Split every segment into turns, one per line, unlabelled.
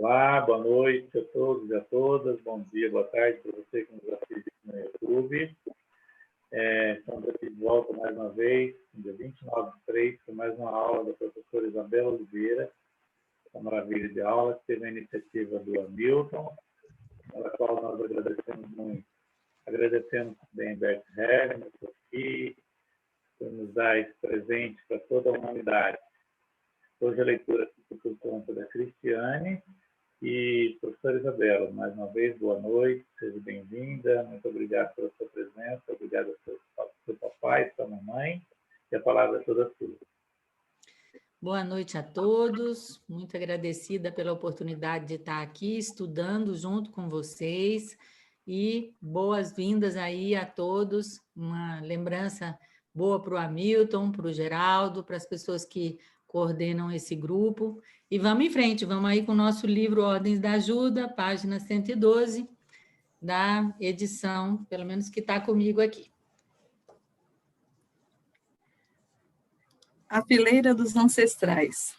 Olá, boa noite a todos e a todas. Bom dia, boa tarde para você que nos assiste no YouTube. Estamos aqui de volta mais uma vez, no dia 29/3, com mais uma aula da professora Isabela Oliveira, essa maravilha de aula, que teve a iniciativa do Hamilton, a qual nós agradecemos muito. Agradecemos também Bert Helm, aqui, por nos dar esse presente para toda a humanidade. Hoje a leitura fica por conta da Cristiane e professora Isabela. Mais uma vez, boa noite, seja bem-vinda, muito obrigado pela sua presença, obrigado ao seu papai, sua mamãe, e a palavra é toda sua.
Boa noite a todos, muito agradecida pela oportunidade de estar aqui estudando junto com vocês e boas-vindas aí a todos, uma lembrança boa para o Hamilton, para o Geraldo, para as pessoas que coordenam esse grupo. E vamos em frente, vamos aí com o nosso livro Ordens da Ajuda, página 112, da edição, pelo menos que está comigo aqui.
A fileira dos ancestrais.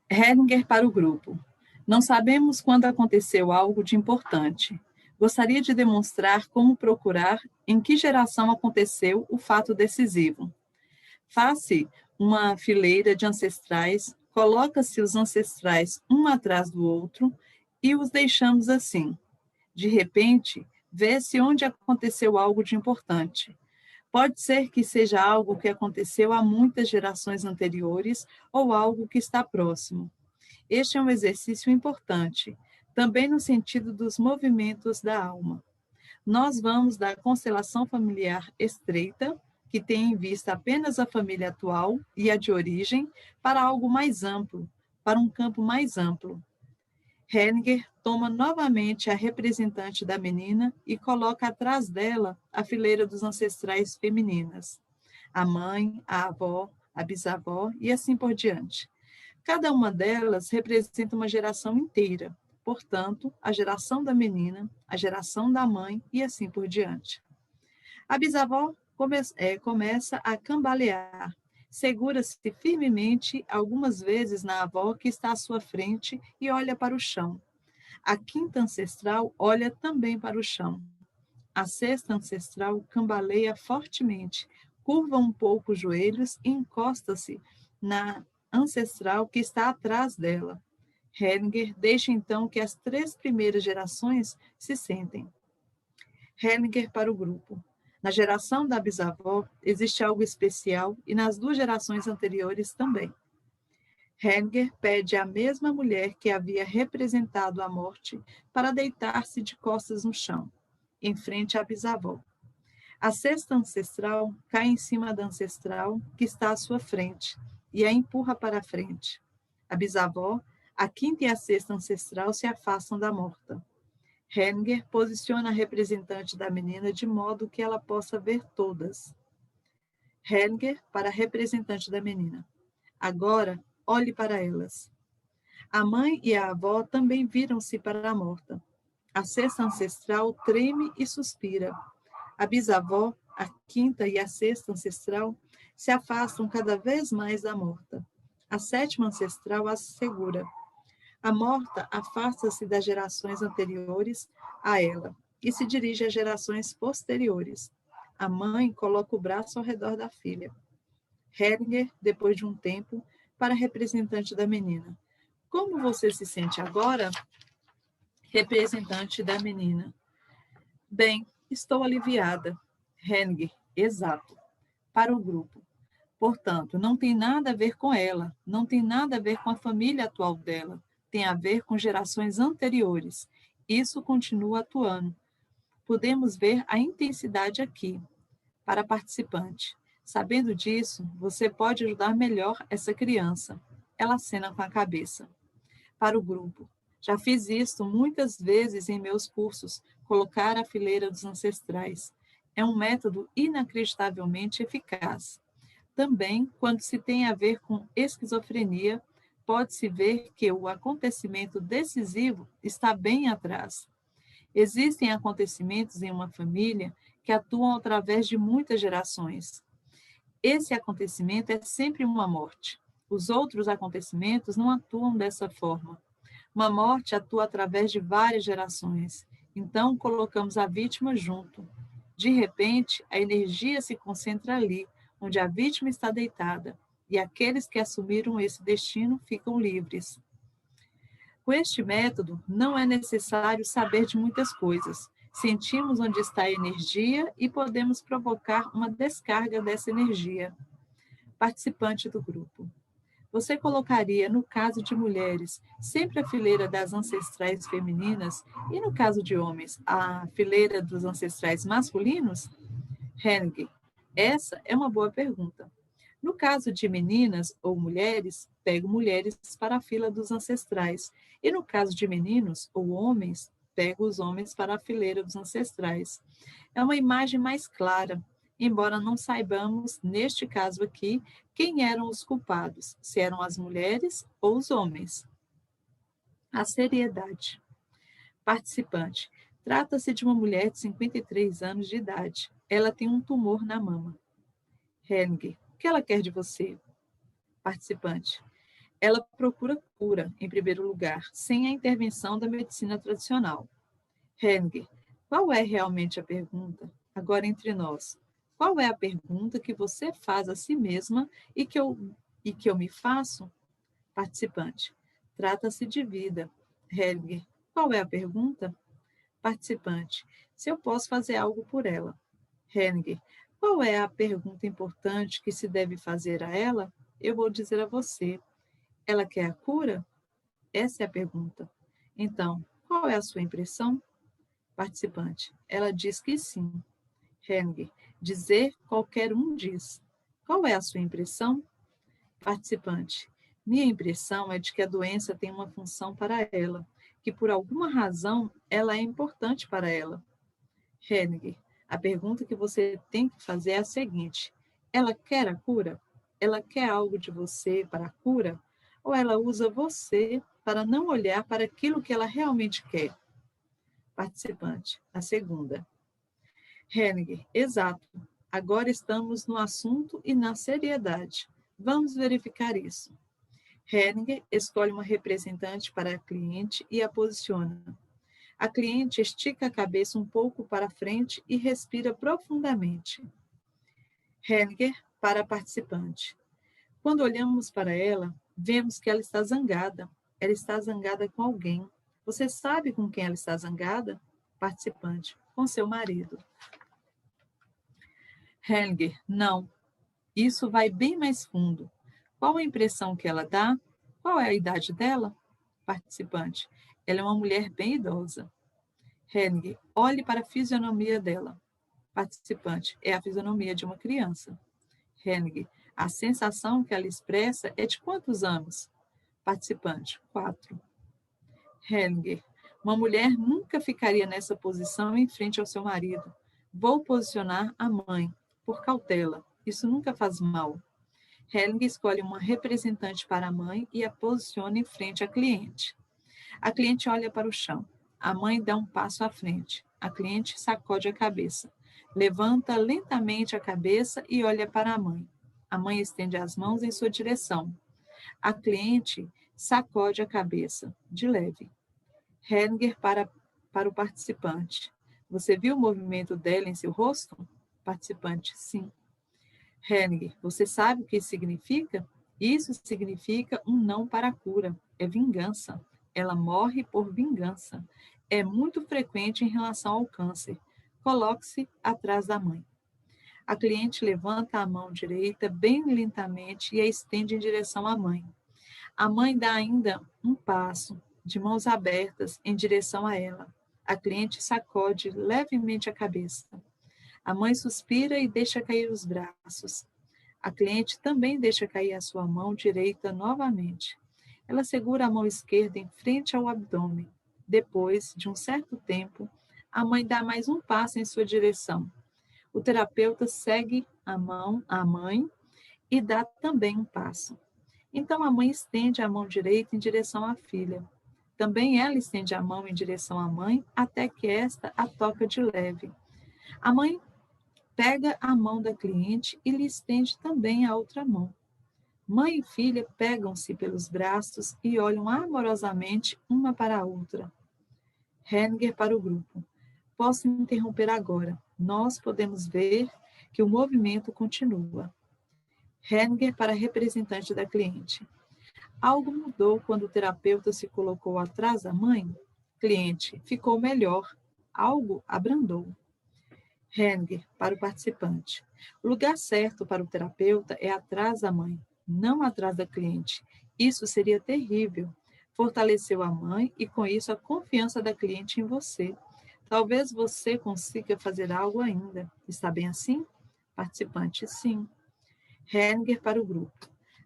Hellinger para o grupo. Não sabemos quando aconteceu algo de importante. Gostaria de demonstrar como procurar em que geração aconteceu o fato decisivo. Faz-se uma fileira de ancestrais, coloca-se os ancestrais um atrás do outro e os deixamos assim. De repente, vê-se onde aconteceu algo de importante. Pode ser que seja algo que aconteceu há muitas gerações anteriores ou algo que está próximo. Este é um exercício importante, também no sentido dos movimentos da alma. Nós vamos da constelação familiar estreita, que tem em vista apenas a família atual e a de origem, para algo mais amplo, para um campo mais amplo. Hellinger toma novamente a representante da menina e coloca atrás dela a fileira dos ancestrais femininas, a mãe, a avó, a bisavó e assim por diante. Cada uma delas representa uma geração inteira, portanto, a geração da menina, a geração da mãe e assim por diante. A bisavó começa a cambalear, segura-se firmemente algumas vezes na avó que está à sua frente e olha para o chão. A quinta ancestral olha também para o chão. A sexta ancestral cambaleia fortemente, curva um pouco os joelhos e encosta-se na ancestral que está atrás dela. Hellinger deixa então que as 3 primeiras gerações se sentem. Hellinger para o grupo. Na geração da bisavó, existe algo especial e nas 2 gerações anteriores também. Hellinger pede à mesma mulher que havia representado a morte para deitar-se de costas no chão, em frente à bisavó. A sexta ancestral cai em cima da ancestral que está à sua frente e a empurra para a frente. A bisavó, a quinta e a sexta ancestral se afastam da morta. Hellinger posiciona a representante da menina de modo que ela possa ver todas. Hellinger para a representante da menina. Agora, olhe para elas. A mãe e a avó também viram-se para a morta. A sexta ancestral treme e suspira. A bisavó, a quinta e a sexta ancestral se afastam cada vez mais da morta. A sétima ancestral as segura. A morta afasta-se das gerações anteriores a ela e se dirige às gerações posteriores. A mãe coloca o braço ao redor da filha. Hellinger, depois de um tempo, para a representante da menina. Como você se sente agora? Representante da menina. Bem, estou aliviada. Hellinger, exato. Para o grupo. Portanto, não tem nada a ver com ela, não tem nada a ver com a família atual dela. Tem a ver com gerações anteriores. Isso continua atuando. Podemos ver a intensidade aqui. Para a participante. Sabendo disso, você pode ajudar melhor essa criança. Ela acena com a cabeça. Para o grupo. Já fiz isso muitas vezes em meus cursos, colocar a fileira dos ancestrais. É um método inacreditavelmente eficaz. Também, quando se tem a ver com esquizofrenia, pode-se ver que o acontecimento decisivo está bem atrás. Existem acontecimentos em uma família que atuam através de muitas gerações. Esse acontecimento é sempre uma morte. Os outros acontecimentos não atuam dessa forma. Uma morte atua através de várias gerações. Então, colocamos a vítima junto. De repente, a energia se concentra ali, onde a vítima está deitada, e aqueles que assumiram esse destino ficam livres. Com este método, não é necessário saber de muitas coisas. Sentimos onde está a energia e podemos provocar uma descarga dessa energia. Participante do grupo. Você colocaria, no caso de mulheres, sempre a fileira das ancestrais femininas e, no caso de homens, a fileira dos ancestrais masculinos? Henning, essa é uma boa pergunta. No caso de meninas ou mulheres, pego mulheres para a fila dos ancestrais. E no caso de meninos ou homens, pego os homens para a fileira dos ancestrais. É uma imagem mais clara, embora não saibamos, neste caso aqui, quem eram os culpados, se eram as mulheres ou os homens. A seriedade. Participante. Trata-se de uma mulher de 53 anos de idade. Ela tem um tumor na mama. Henning, o que ela quer de você? Participante. Ela procura cura, em primeiro lugar, sem a intervenção da medicina tradicional. Henning, qual é realmente a pergunta? Agora entre nós. Qual é a pergunta que você faz a si mesma e que eu me faço? Participante. Trata-se de vida. Henning, qual é a pergunta? Participante. Se eu posso fazer algo por ela. Henning, qual é a pergunta importante que se deve fazer a ela? Eu vou dizer a você. Ela quer a cura? Essa é a pergunta. Então, qual é a sua impressão? Participante. Ela diz que sim. Henning. Dizer qualquer um diz. Qual é a sua impressão? Participante. Minha impressão é de que a doença tem uma função para ela, que por alguma razão ela é importante para ela. Henning. A pergunta que você tem que fazer é a seguinte: ela quer a cura? Ela quer algo de você para a cura? Ou ela usa você para não olhar para aquilo que ela realmente quer? Participante. A segunda. Henning, exato. Agora estamos no assunto e na seriedade. Vamos verificar isso. Henning escolhe uma representante para a cliente e a posiciona. A cliente estica a cabeça um pouco para frente e respira profundamente. Henning para a participante. Quando olhamos para ela, vemos que ela está zangada. Ela está zangada com alguém. Você sabe com quem ela está zangada? Participante. Com seu marido. Henning, não. Isso vai bem mais fundo. Qual a impressão que ela dá? Qual é a idade dela? Participante. Ela é uma mulher bem idosa. Henning, olhe para a fisionomia dela. Participante. É a fisionomia de uma criança. Henning, a sensação que ela expressa é de quantos anos? Participante. 4. Henning, uma mulher nunca ficaria nessa posição em frente ao seu marido. Vou posicionar a mãe, por cautela. Isso nunca faz mal. Henning escolhe uma representante para a mãe e a posiciona em frente à cliente. A cliente olha para o chão. A mãe dá um passo à frente. A cliente sacode a cabeça. Levanta lentamente a cabeça e olha para a mãe. A mãe estende as mãos em sua direção. A cliente sacode a cabeça, de leve. Henning para o participante. Você viu o movimento dela em seu rosto? Participante, sim. Henning, você sabe o que isso significa? Isso significa um não para a cura. É vingança. Ela morre por vingança. É muito frequente em relação ao câncer. Coloque-se atrás da mãe. A cliente levanta a mão direita bem lentamente e a estende em direção à mãe. A mãe dá ainda um passo, de mãos abertas, em direção a ela. A cliente sacode levemente a cabeça. A mãe suspira e deixa cair os braços. A cliente também deixa cair a sua mão direita novamente. Ela segura a mão esquerda em frente ao abdômen. Depois de um certo tempo, a mãe dá mais um passo em sua direção. O terapeuta segue a mãe e dá também um passo. Então a mãe estende a mão direita em direção à filha. Também ela estende a mão em direção à mãe até que esta a toca de leve. A mãe pega a mão da cliente e lhe estende também a outra mão. Mãe e filha pegam-se pelos braços e olham amorosamente uma para a outra. Henniger para o grupo. Posso interromper agora. Nós podemos ver que o movimento continua. Henniger para a representante da cliente. Algo mudou quando o terapeuta se colocou atrás da mãe? Cliente, ficou melhor. Algo abrandou. Henniger para o participante. O lugar certo para o terapeuta é atrás da mãe, não atrás da cliente. Isso seria terrível. Fortaleceu a mãe e, com isso, a confiança da cliente em você. Talvez você consiga fazer algo ainda. Está bem assim? Participante, sim. Henniger para o grupo.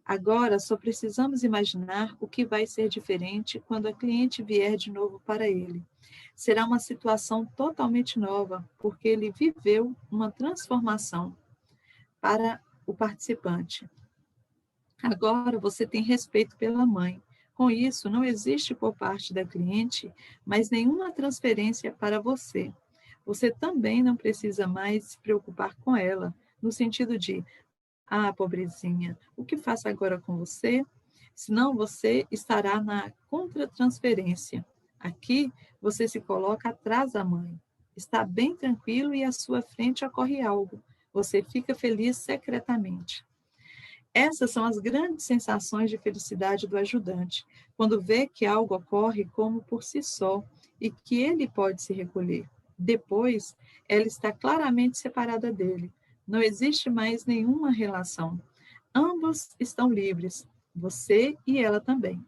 Agora, só precisamos imaginar o que vai ser diferente quando a cliente vier de novo para ele. Será uma situação totalmente nova, porque ele viveu uma transformação para o participante. Agora você tem respeito pela mãe. Com isso, não existe por parte da cliente mais nenhuma transferência para você. Você também não precisa mais se preocupar com ela, no sentido de, ah, pobrezinha, o que faço agora com você? Senão você estará na contratransferência. Aqui, você se coloca atrás da mãe. Está bem tranquilo e à sua frente ocorre algo. Você fica feliz secretamente. Essas são as grandes sensações de felicidade do ajudante, quando vê que algo ocorre como por si só e que ele pode se recolher. Depois, ela está claramente separada dele. Não existe mais nenhuma relação. Ambos estão livres, você e ela também.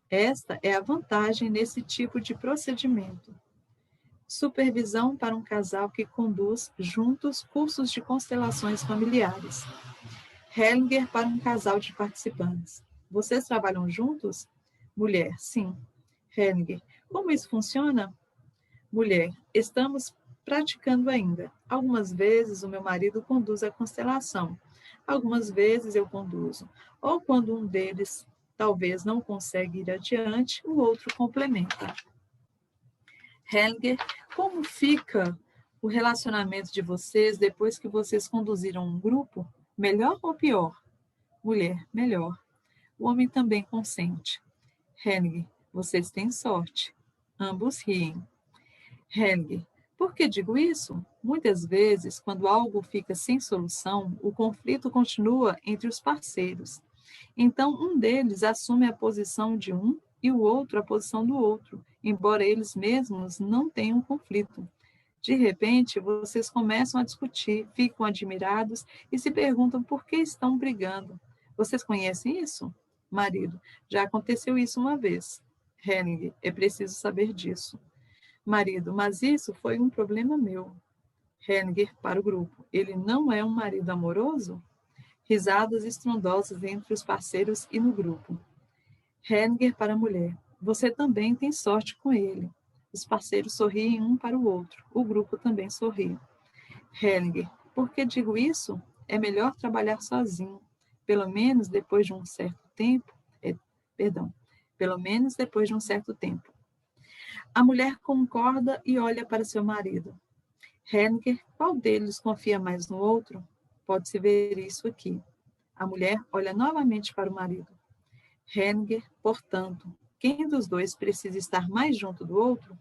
Esta é a vantagem nesse tipo de procedimento. Supervisão para um casal que conduz juntos cursos de constelações familiares. Henniger para um casal de participantes. Vocês trabalham juntos? Mulher, sim. Henniger, como isso funciona? Mulher, estamos praticando ainda. Algumas vezes o meu marido conduz a constelação. Algumas vezes eu conduzo. Ou quando um deles talvez não consegue ir adiante, o outro complementa. Henniger, como fica o relacionamento de vocês depois que vocês conduziram um grupo? Melhor ou pior? Mulher, melhor. O homem também consente. Henniger, vocês têm sorte. Ambos riem. Henniger, por que digo isso? Muitas vezes, quando algo fica sem solução, o conflito continua entre os parceiros. Então, um deles assume a posição de um e o outro a posição do outro, embora eles mesmos não tenham conflito. De repente, vocês começam a discutir, ficam admirados e se perguntam por que estão brigando. Vocês conhecem isso? Marido, já aconteceu isso uma vez. Henniger, é preciso saber disso. Marido, mas isso foi um problema meu. Henniger para o grupo. Ele não é um marido amoroso? Risadas estrondosas entre os parceiros e no grupo. Henniger para a mulher. Você também tem sorte com ele. Os parceiros sorriem um para o outro. O grupo também sorri. Henniger, por que digo isso? É melhor trabalhar sozinho. Pelo menos depois de um certo tempo. Pelo menos depois de um certo tempo. A mulher concorda e olha para seu marido. Henniger, qual deles confia mais no outro? Pode-se ver isso aqui. A mulher olha novamente para o marido. Henniger, portanto, quem dos dois precisa estar mais junto do outro?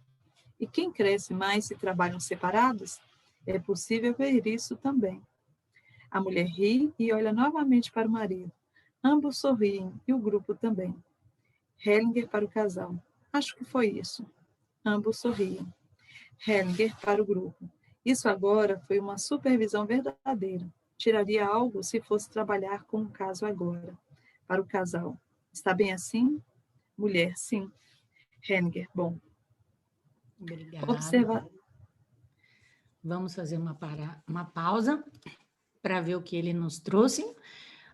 E quem cresce mais se trabalham separados? É possível ver isso também. A mulher ri e olha novamente para o marido. Ambos sorriem e o grupo também. Henniger para o casal. Acho que foi isso. Ambos sorriem. Henniger para o grupo. Isso agora foi uma supervisão verdadeira. Tiraria algo se fosse trabalhar com o caso agora. Para o casal. Está bem assim? Mulher, sim. Henniger, bom.
Obrigada. Vamos fazer uma pausa para ver o que ele nos trouxe.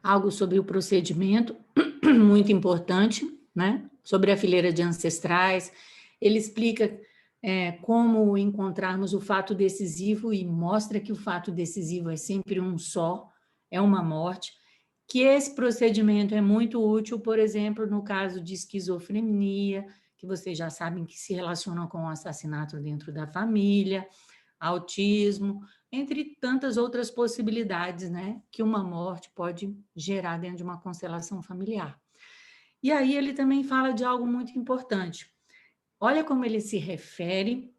Algo sobre o procedimento, muito importante, né? Sobre a fileira de ancestrais. Ele explica como encontrarmos o fato decisivo e mostra que o fato decisivo é sempre um só, é uma morte, que esse procedimento é muito útil, por exemplo, no caso de esquizofrenia, que vocês já sabem que se relacionam com o assassinato dentro da família, autismo, entre tantas outras possibilidades, né, que uma morte pode gerar dentro de uma constelação familiar. E aí ele também fala de algo muito importante. Olha como ele se refere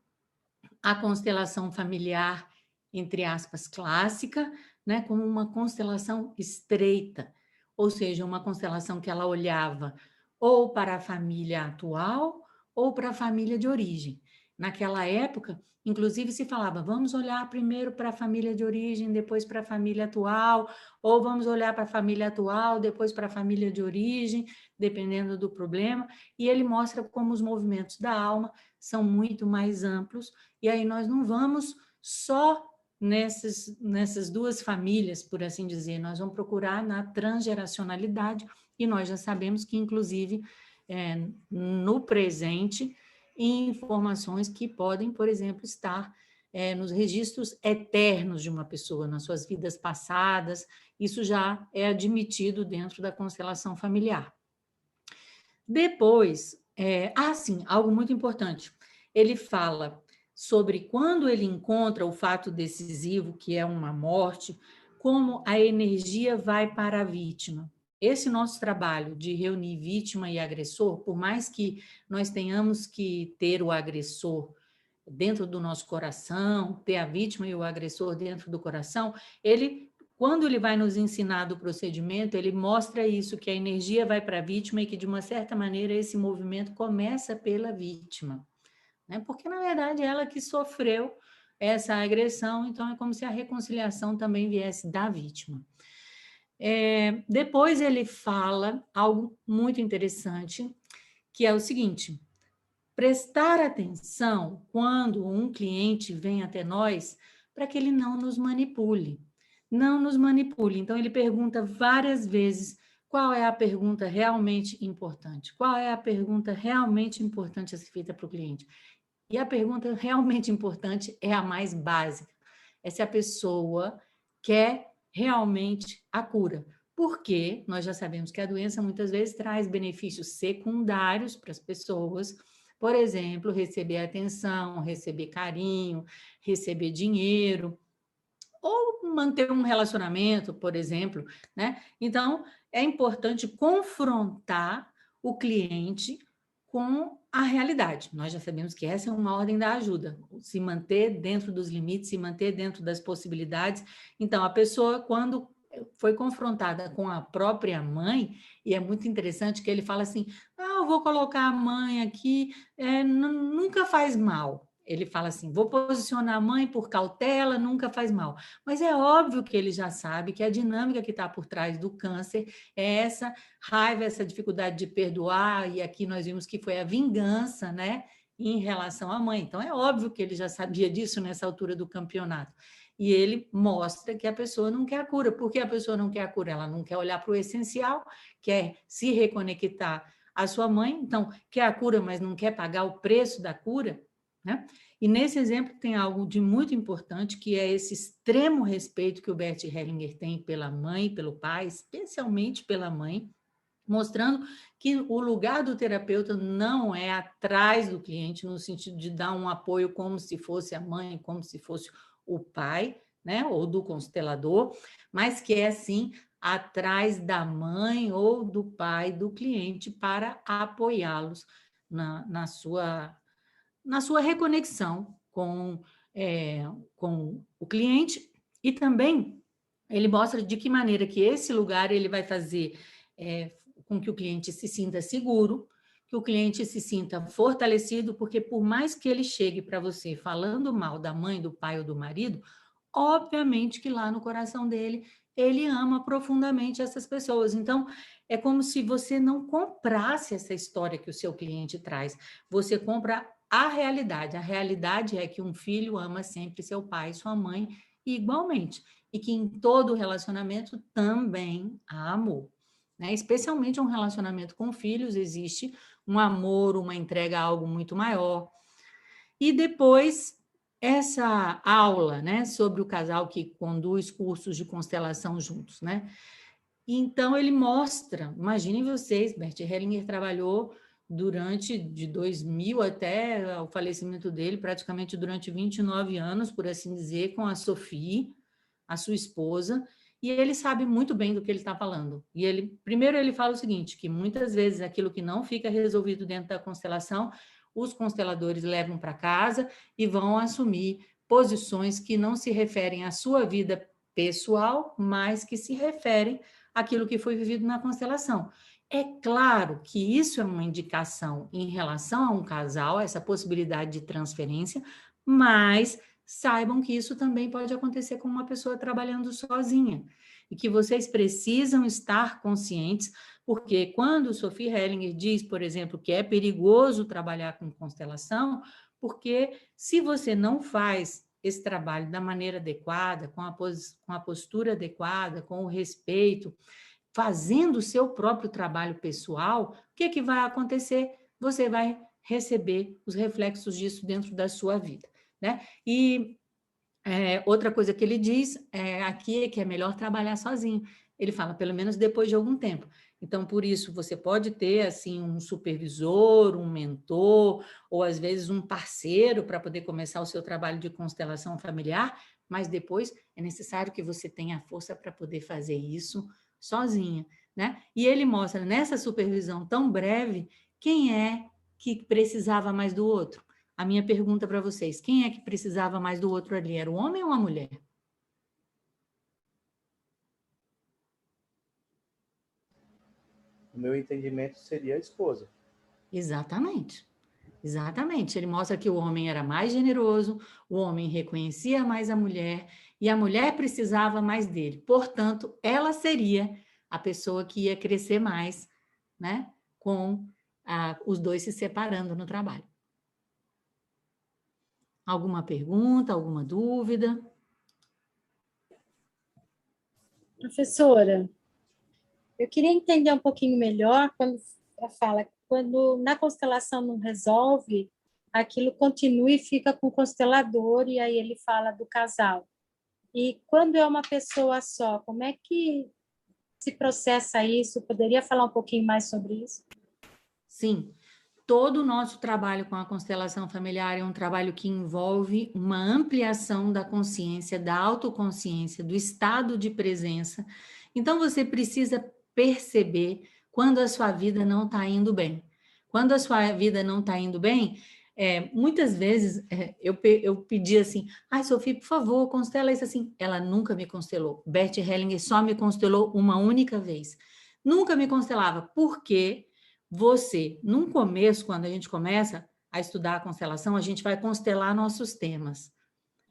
à constelação familiar, entre aspas, clássica, né, como uma constelação estreita, ou seja, uma constelação que ela olhava ou para a família atual ou para a família de origem. Naquela época, inclusive, se falava, vamos olhar primeiro para a família de origem, depois para a família atual, ou vamos olhar para a família atual, depois para a família de origem, dependendo do problema, e ele mostra como os movimentos da alma são muito mais amplos, e aí nós não vamos só nessas duas famílias, por assim dizer, nós vamos procurar na transgeracionalidade, e nós já sabemos que, inclusive, no presente, informações que podem, por exemplo, estar nos registros eternos de uma pessoa, nas suas vidas passadas, isso já é admitido dentro da constelação familiar. Depois, sim, algo muito importante, ele fala sobre quando ele encontra o fato decisivo, que é uma morte, como a energia vai para a vítima. Esse nosso trabalho de reunir vítima e agressor, por mais que nós tenhamos que ter o agressor dentro do nosso coração, ter a vítima e o agressor dentro do coração, quando ele vai nos ensinar do procedimento, ele mostra isso, que a energia vai para a vítima e que, de uma certa maneira, esse movimento começa pela vítima, né? Porque, na verdade, ela que sofreu essa agressão, então é como se a reconciliação também viesse da vítima. Depois ele fala algo muito interessante, que é o seguinte: prestar atenção quando um cliente vem até nós para que ele não nos manipule. Não nos manipule. Então, ele pergunta várias vezes qual é a pergunta realmente importante. Qual é a pergunta realmente importante a ser feita para o cliente? E a pergunta realmente importante é a mais básica. É se a pessoa quer realmente a cura. Porque nós já sabemos que a doença muitas vezes traz benefícios secundários para as pessoas. Por exemplo, receber atenção, receber carinho, receber dinheiro, ou manter um relacionamento, por exemplo, né? Então, é importante confrontar o cliente com a realidade. Nós já sabemos que essa é uma ordem da ajuda, se manter dentro dos limites, se manter dentro das possibilidades. Então, a pessoa, quando foi confrontada com a própria mãe, e é muito interessante que ele fala assim, eu vou colocar a mãe aqui, nunca faz mal. Ele fala assim, vou posicionar a mãe por cautela, nunca faz mal. Mas é óbvio que ele já sabe que a dinâmica que está por trás do câncer é essa raiva, essa dificuldade de perdoar, e aqui nós vimos que foi a vingança, né, em relação à mãe. Então, é óbvio que ele já sabia disso nessa altura do campeonato. E ele mostra que a pessoa não quer a cura. Por que a pessoa não quer a cura? Ela não quer olhar para o essencial, quer se reconectar à sua mãe, então quer a cura, mas não quer pagar o preço da cura, né? E nesse exemplo tem algo de muito importante, que é esse extremo respeito que o Bert Hellinger tem pela mãe, pelo pai, especialmente pela mãe, mostrando que o lugar do terapeuta não é atrás do cliente, no sentido de dar um apoio como se fosse a mãe, como se fosse o pai, né, ou do constelador, mas que é, sim, atrás da mãe ou do pai do cliente para apoiá-los na sua reconexão com o cliente. E também ele mostra de que maneira que esse lugar ele vai fazer com que o cliente se sinta seguro, que o cliente se sinta fortalecido, porque por mais que ele chegue para você falando mal da mãe, do pai ou do marido, obviamente que lá no coração dele, ele ama profundamente essas pessoas. Então, é como se você não comprasse essa história que o seu cliente traz. Você compra a realidade. A realidade é que um filho ama sempre seu pai e sua mãe igualmente. E que em todo relacionamento também há amor, né? Especialmente um relacionamento com filhos, existe um amor, uma entrega a algo muito maior. E depois, essa aula, né, sobre o casal que conduz cursos de constelação juntos, né? Então, ele mostra, imaginem vocês, Bert Hellinger trabalhou durante de 2000 até o falecimento dele, praticamente durante 29 anos, por assim dizer, com a Sophie, a sua esposa, e ele sabe muito bem do que ele está falando. E primeiro ele fala o seguinte, que muitas vezes aquilo que não fica resolvido dentro da constelação, os consteladores levam para casa e vão assumir posições que não se referem à sua vida pessoal, mas que se referem àquilo que foi vivido na constelação. É claro que isso é uma indicação em relação a um casal, essa possibilidade de transferência, mas saibam que isso também pode acontecer com uma pessoa trabalhando sozinha e que vocês precisam estar conscientes, porque quando Sophie Hellinger diz, por exemplo, que é perigoso trabalhar com constelação, porque se você não faz esse trabalho da maneira adequada, com a postura adequada, com o respeito, fazendo o seu próprio trabalho pessoal, o que é que vai acontecer? Você vai receber os reflexos disso dentro da sua vida, né? E outra coisa que ele diz aqui é que é melhor trabalhar sozinho. Ele fala, pelo menos depois de algum tempo. Então, por isso, você pode ter, assim, um supervisor, um mentor, ou às vezes um parceiro para poder começar o seu trabalho de constelação familiar, mas depois é necessário que você tenha a força para poder fazer isso sozinha, né? E ele mostra nessa supervisão tão breve quem é que precisava mais do outro. A minha pergunta para vocês, quem é que precisava mais do outro ali? Era o homem ou a mulher?
O meu entendimento seria a esposa.
Exatamente. Exatamente. Ele mostra que o homem era mais generoso, o homem reconhecia mais a mulher e a mulher precisava mais dele. Portanto, ela seria a pessoa que ia crescer mais, né? Com os dois se separando no trabalho. Alguma pergunta, alguma dúvida?
Professora, eu queria entender um pouquinho melhor quando ela fala, quando na constelação não resolve, aquilo continua e fica com o constelador, e aí ele fala do casal. E quando é uma pessoa só, como é que se processa isso? Poderia falar um pouquinho mais sobre isso?
Sim. Todo o nosso trabalho com a constelação familiar é um trabalho que envolve uma ampliação da consciência, da autoconsciência, do estado de presença. Então, você precisa perceber quando a sua vida não está indo bem. Quando a sua vida não está indo bem, muitas vezes eu pedi assim, Sophie, por favor, constela isso assim. Ela nunca me constelou. Bert Hellinger só me constelou uma única vez. Nunca me constelava. Por quê? No começo, quando a gente começa a estudar a constelação, a gente vai constelar nossos temas.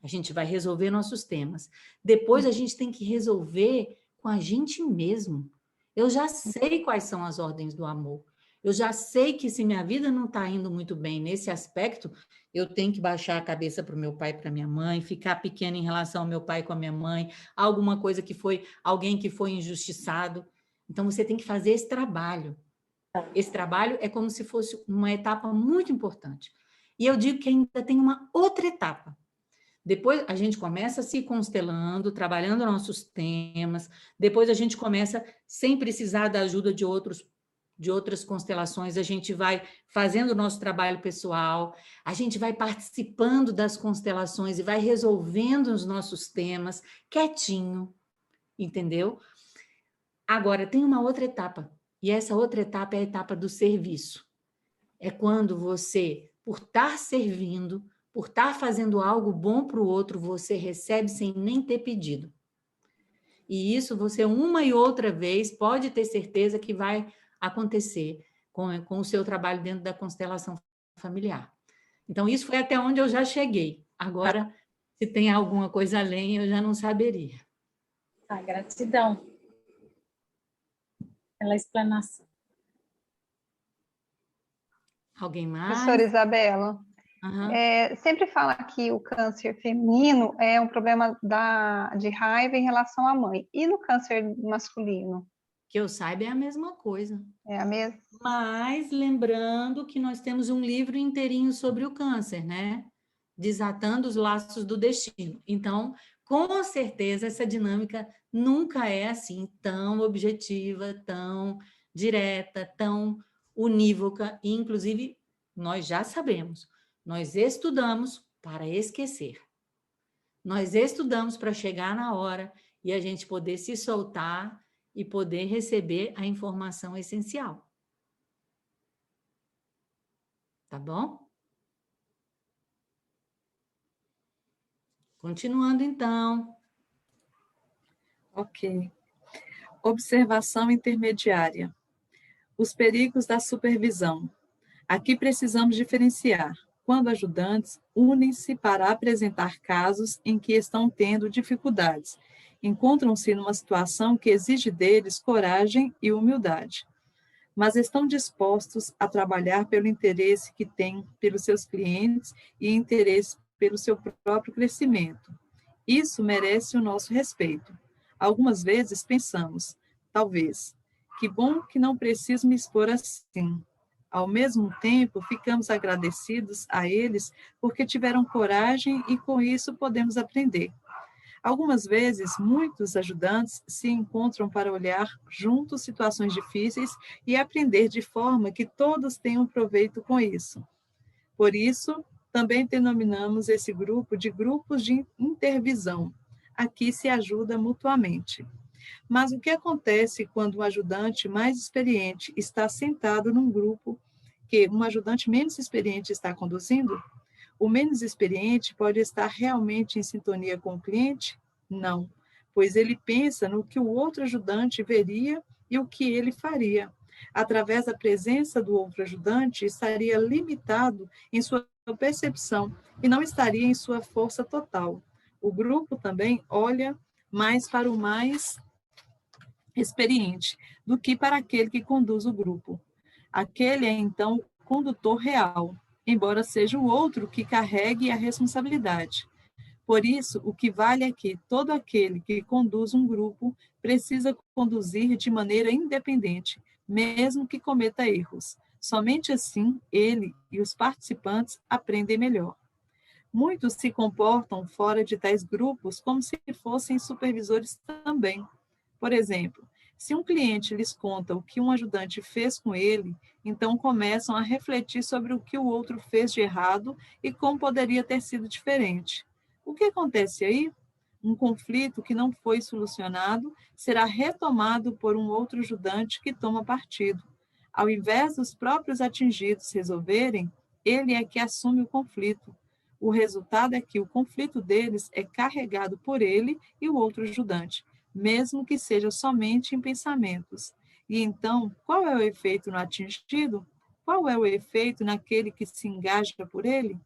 A gente vai resolver nossos temas. Depois, a gente tem que resolver com a gente mesmo. Eu já sei quais são as ordens do amor. Eu já sei que se minha vida não está indo muito bem nesse aspecto, eu tenho que baixar a cabeça para o meu pai e para minha mãe, ficar pequena em relação ao meu pai com a minha mãe, alguma coisa que foi, alguém que foi injustiçado. Então, você tem que fazer esse trabalho. Esse trabalho é como se fosse uma etapa muito importante. E eu digo que ainda tem uma outra etapa. Depois a gente começa se constelando, trabalhando nossos temas, depois a gente começa, sem precisar da ajuda de outras constelações, a gente vai fazendo o nosso trabalho pessoal, a gente vai participando das constelações e vai resolvendo os nossos temas quietinho, entendeu? Agora, tem uma outra etapa. E essa outra etapa é a etapa do serviço. É quando você, por estar servindo, por estar fazendo algo bom para o outro, você recebe sem nem ter pedido. E isso você, uma e outra vez, pode ter certeza que vai acontecer com o seu trabalho dentro da constelação familiar. Então, isso foi até onde eu já cheguei. Agora, se tem alguma coisa além, eu já não saberia.
Gratidão pela explanação.
Alguém mais?
Professora Isabela, sempre fala que o câncer feminino é um problema de raiva em relação à mãe. E no câncer masculino?
Que eu saiba, é a mesma coisa.
É a mesma?
Mas lembrando que nós temos um livro inteirinho sobre o câncer, né? Desatando os laços do destino. Então, com certeza, essa dinâmica nunca é assim tão objetiva, tão direta, tão unívoca, e inclusive nós já sabemos, nós estudamos para esquecer. Nós estudamos para chegar na hora e a gente poder se soltar e poder receber a informação essencial. Tá bom? Continuando, então.
Ok. Observação intermediária. Os perigos da supervisão. Aqui precisamos diferenciar quando ajudantes unem-se para apresentar casos em que estão tendo dificuldades, encontram-se numa situação que exige deles coragem e humildade, mas estão dispostos a trabalhar pelo interesse que têm pelos seus clientes e interesse pelo seu próprio crescimento. Isso merece o nosso respeito. Algumas vezes pensamos, talvez, que bom que não preciso me expor assim. Ao mesmo tempo, ficamos agradecidos a eles porque tiveram coragem e com isso podemos aprender. Algumas vezes, muitos ajudantes se encontram para olhar juntos situações difíceis e aprender de forma que todos tenham proveito com isso. Por isso, também denominamos esse grupo de grupos de intervisão. Aqui se ajuda mutuamente. Mas o que acontece quando o ajudante mais experiente está sentado num grupo que um ajudante menos experiente está conduzindo? O menos experiente pode estar realmente em sintonia com o cliente? Não, pois ele pensa no que o outro ajudante veria e o que ele faria. Através da presença do outro ajudante, estaria limitado em sua percepção e não estaria em sua força total. O grupo também olha mais para o mais experiente do que para aquele que conduz o grupo. Aquele é, então, o condutor real, embora seja o outro que carregue a responsabilidade. Por isso, o que vale é que todo aquele que conduz um grupo precisa conduzir de maneira independente, mesmo que cometa erros. Somente assim, ele e os participantes aprendem melhor. Muitos se comportam fora de tais grupos como se fossem supervisores também. Por exemplo, se um cliente lhes conta o que um ajudante fez com ele, então começam a refletir sobre o que o outro fez de errado e como poderia ter sido diferente. O que acontece aí? Um conflito que não foi solucionado será retomado por um outro ajudante que toma partido. Ao invés dos próprios atingidos resolverem, ele é que assume o conflito. O resultado é que o conflito deles é carregado por ele e o outro ajudante, mesmo que seja somente em pensamentos. E então, qual é o efeito no atingido? Qual é o efeito naquele que se engaja por ele?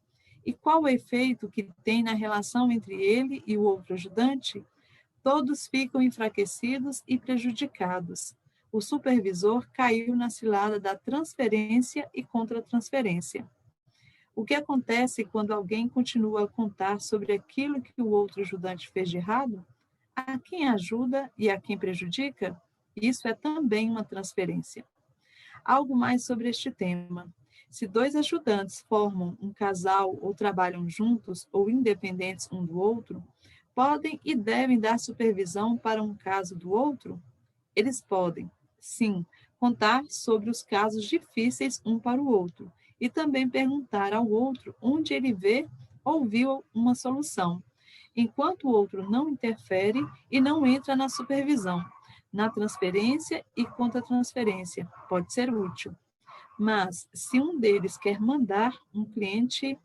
E qual o efeito que tem na relação entre ele e o outro ajudante? Todos ficam enfraquecidos e prejudicados. O supervisor caiu na cilada da transferência e contra-transferência. O que acontece quando alguém continua a contar sobre aquilo que o outro ajudante fez de errado? A quem ajuda e a quem prejudica? Isso é também uma transferência. Algo mais sobre este tema. Se dois ajudantes formam um casal ou trabalham juntos ou independentes um do outro, podem e devem dar supervisão para um caso do outro? Eles podem, sim, contar sobre os casos difíceis um para o outro e também perguntar ao outro onde ele vê ou viu uma solução, enquanto o outro não interfere e não entra na supervisão. Na transferência e contra-transferência, pode ser útil. Mas, se um deles quer mandar um cliente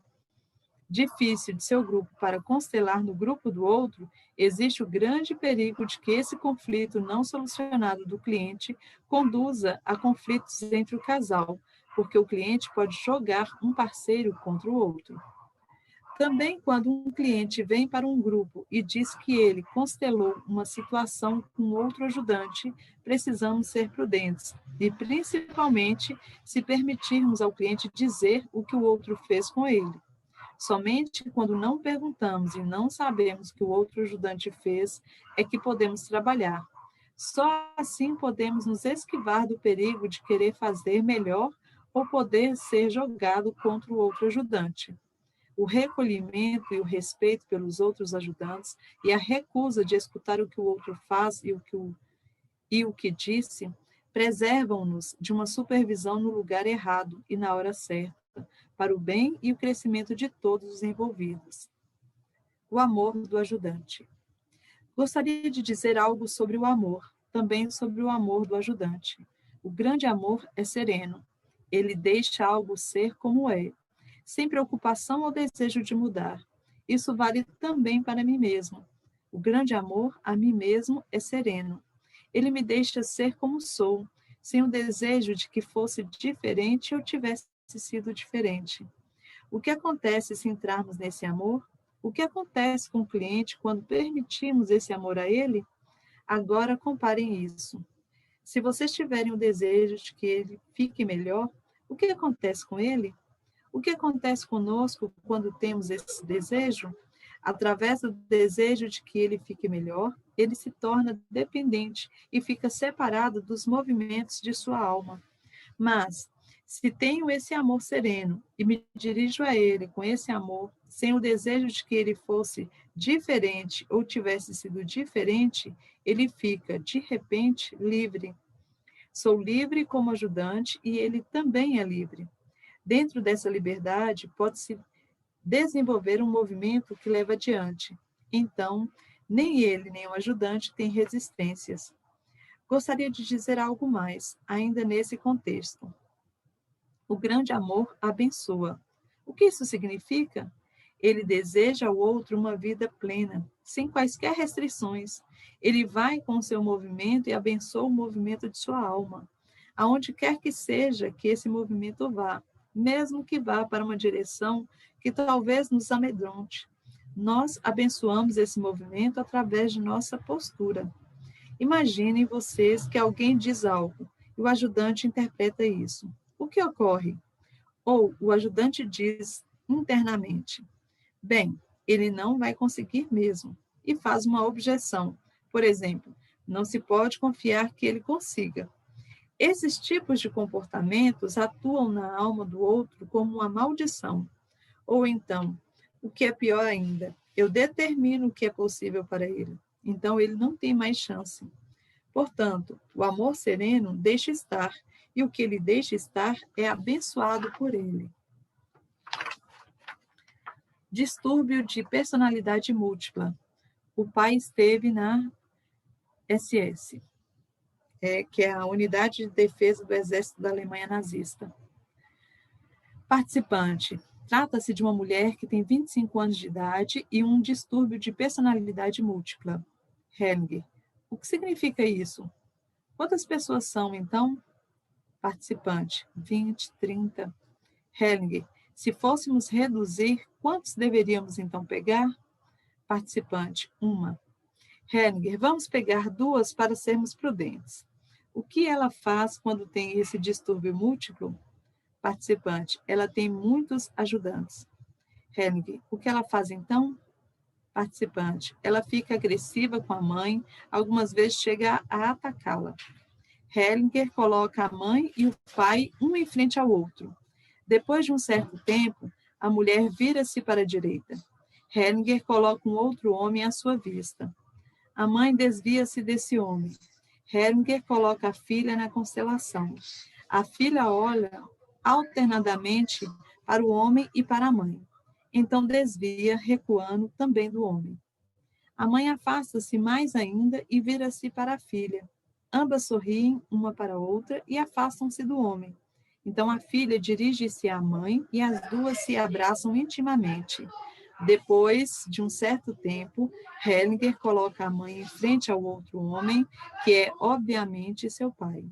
difícil de seu grupo para constelar no grupo do outro, existe o grande perigo de que esse conflito não solucionado do cliente conduza a conflitos entre o casal, porque o cliente pode jogar um parceiro contra o outro. Também, quando um cliente vem para um grupo e diz que ele constelou uma situação com outro ajudante, precisamos ser prudentes e, principalmente, se permitirmos ao cliente dizer o que o outro fez com ele. Somente quando não perguntamos e não sabemos o que o outro ajudante fez é que podemos trabalhar. Só assim podemos nos esquivar do perigo de querer fazer melhor ou poder ser jogado contra o outro ajudante. O recolhimento e o respeito pelos outros ajudantes e a recusa de escutar o que o outro faz e o que disse preservam-nos de uma supervisão no lugar errado e na hora certa, para o bem e o crescimento de todos os envolvidos. O amor do ajudante. Gostaria de dizer algo sobre o amor, também sobre o amor do ajudante. O grande amor é sereno. Ele deixa algo ser como é, sem preocupação ou desejo de mudar. Isso vale também para mim mesmo. O grande amor a mim mesmo é sereno. Ele me deixa ser como sou, sem o desejo de que fosse diferente ou tivesse sido diferente. O que acontece se entrarmos nesse amor? O que acontece com o cliente quando permitimos esse amor a ele? Agora comparem isso. Se vocês tiverem o desejo de que ele fique melhor, o que acontece com ele? O que acontece conosco quando temos esse desejo? Através do desejo de que ele fique melhor, ele se torna dependente e fica separado dos movimentos de sua alma. Mas, se tenho esse amor sereno e me dirijo a ele com esse amor, sem o desejo de que ele fosse diferente ou tivesse sido diferente, ele fica, de repente, livre. Sou livre como ajudante e ele também é livre. Dentro dessa liberdade, pode-se desenvolver um movimento que leva adiante. Então, nem ele, nem o ajudante têm resistências. Gostaria de dizer algo mais, ainda nesse contexto. O grande amor abençoa. O que isso significa? Ele deseja ao outro uma vida plena, sem quaisquer restrições. Ele vai com o seu movimento e abençoa o movimento de sua alma. Aonde quer que seja que esse movimento vá, mesmo que vá para uma direção que talvez nos amedronte. Nós abençoamos esse movimento através de nossa postura. Imaginem vocês que alguém diz algo e o ajudante interpreta isso. O que ocorre? Ou o ajudante diz internamente: bem, ele não vai conseguir mesmo, e faz uma objeção. Por exemplo, não se pode confiar que ele consiga. Esses tipos de comportamentos atuam na alma do outro como uma maldição. Ou então, o que é pior ainda, eu determino o que é possível para ele. Então, ele não tem mais chance. Portanto, o amor sereno deixa estar, e o que ele deixa estar é abençoado por ele. Distúrbio de personalidade múltipla. O pai esteve na SS, que é a Unidade de Defesa do Exército da Alemanha Nazista. Participante. Trata-se de uma mulher que tem 25 anos de idade e um distúrbio de personalidade múltipla. Hellinger. O que significa isso? Quantas pessoas são, então? Participante. 20, 30. Hellinger. Se fôssemos reduzir, quantos deveríamos então pegar? Participante. 1. Hellinger. Vamos pegar 2 para sermos prudentes. O que ela faz quando tem esse distúrbio múltiplo? Participante. Ela tem muitos ajudantes. Hellinger. O que ela faz então? Participante. Ela fica agressiva com a mãe, algumas vezes chega a atacá-la. Hellinger coloca a mãe e o pai um em frente ao outro. Depois de um certo tempo, a mulher vira-se para a direita. Hellinger coloca um outro homem à sua vista. A mãe desvia-se desse homem. Hellinger coloca a filha na constelação. A filha olha alternadamente para o homem e para a mãe. Então desvia, recuando também do homem. A mãe afasta-se mais ainda e vira-se para a filha. Ambas sorriem uma para a outra e afastam-se do homem. Então a filha dirige-se à mãe e as duas se abraçam intimamente. Depois de um certo tempo, Hellinger coloca a mãe em frente ao outro homem, que é obviamente seu pai.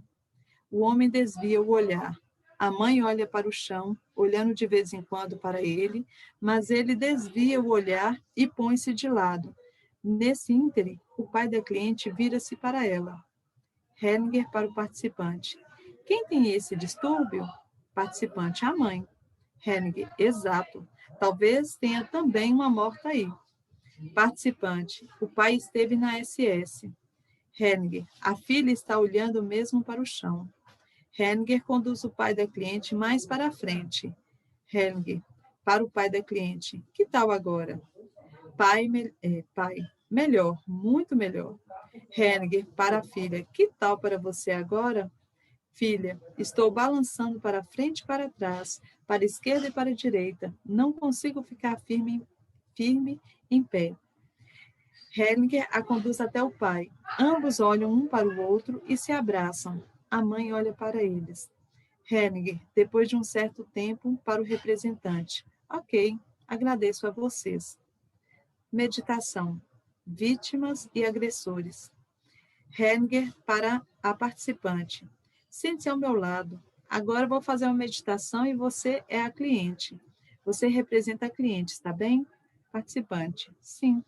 O homem desvia o olhar. A mãe olha para o chão, olhando de vez em quando para ele, mas ele desvia o olhar e põe-se de lado. Nesse íntere, o pai da cliente vira-se para ela. Hellinger para o participante. Quem tem esse distúrbio? Participante, a mãe. Hellinger, exato. Talvez tenha também uma morta aí. Participante, o pai esteve na SS. Hellinger, a filha está olhando mesmo para o chão. Hellinger conduz o pai da cliente mais para a frente. Hellinger, para o pai da cliente. Que tal agora? Pai, melhor, muito melhor. Hellinger, para a filha. Que tal para você agora? Filha, estou balançando para frente e para trás, para a esquerda e para a direita. Não consigo ficar firme em pé. Hellinger a conduz até o pai. Ambos olham um para o outro e se abraçam. A mãe olha para eles. Hellinger, depois de um certo tempo, para o representante. Ok, agradeço a vocês. Meditação. Vítimas e agressores. Hellinger para a participante. Sente-se ao meu lado. Agora vou fazer uma meditação e você é a cliente. Você representa a cliente, está bem? Participante. Sim.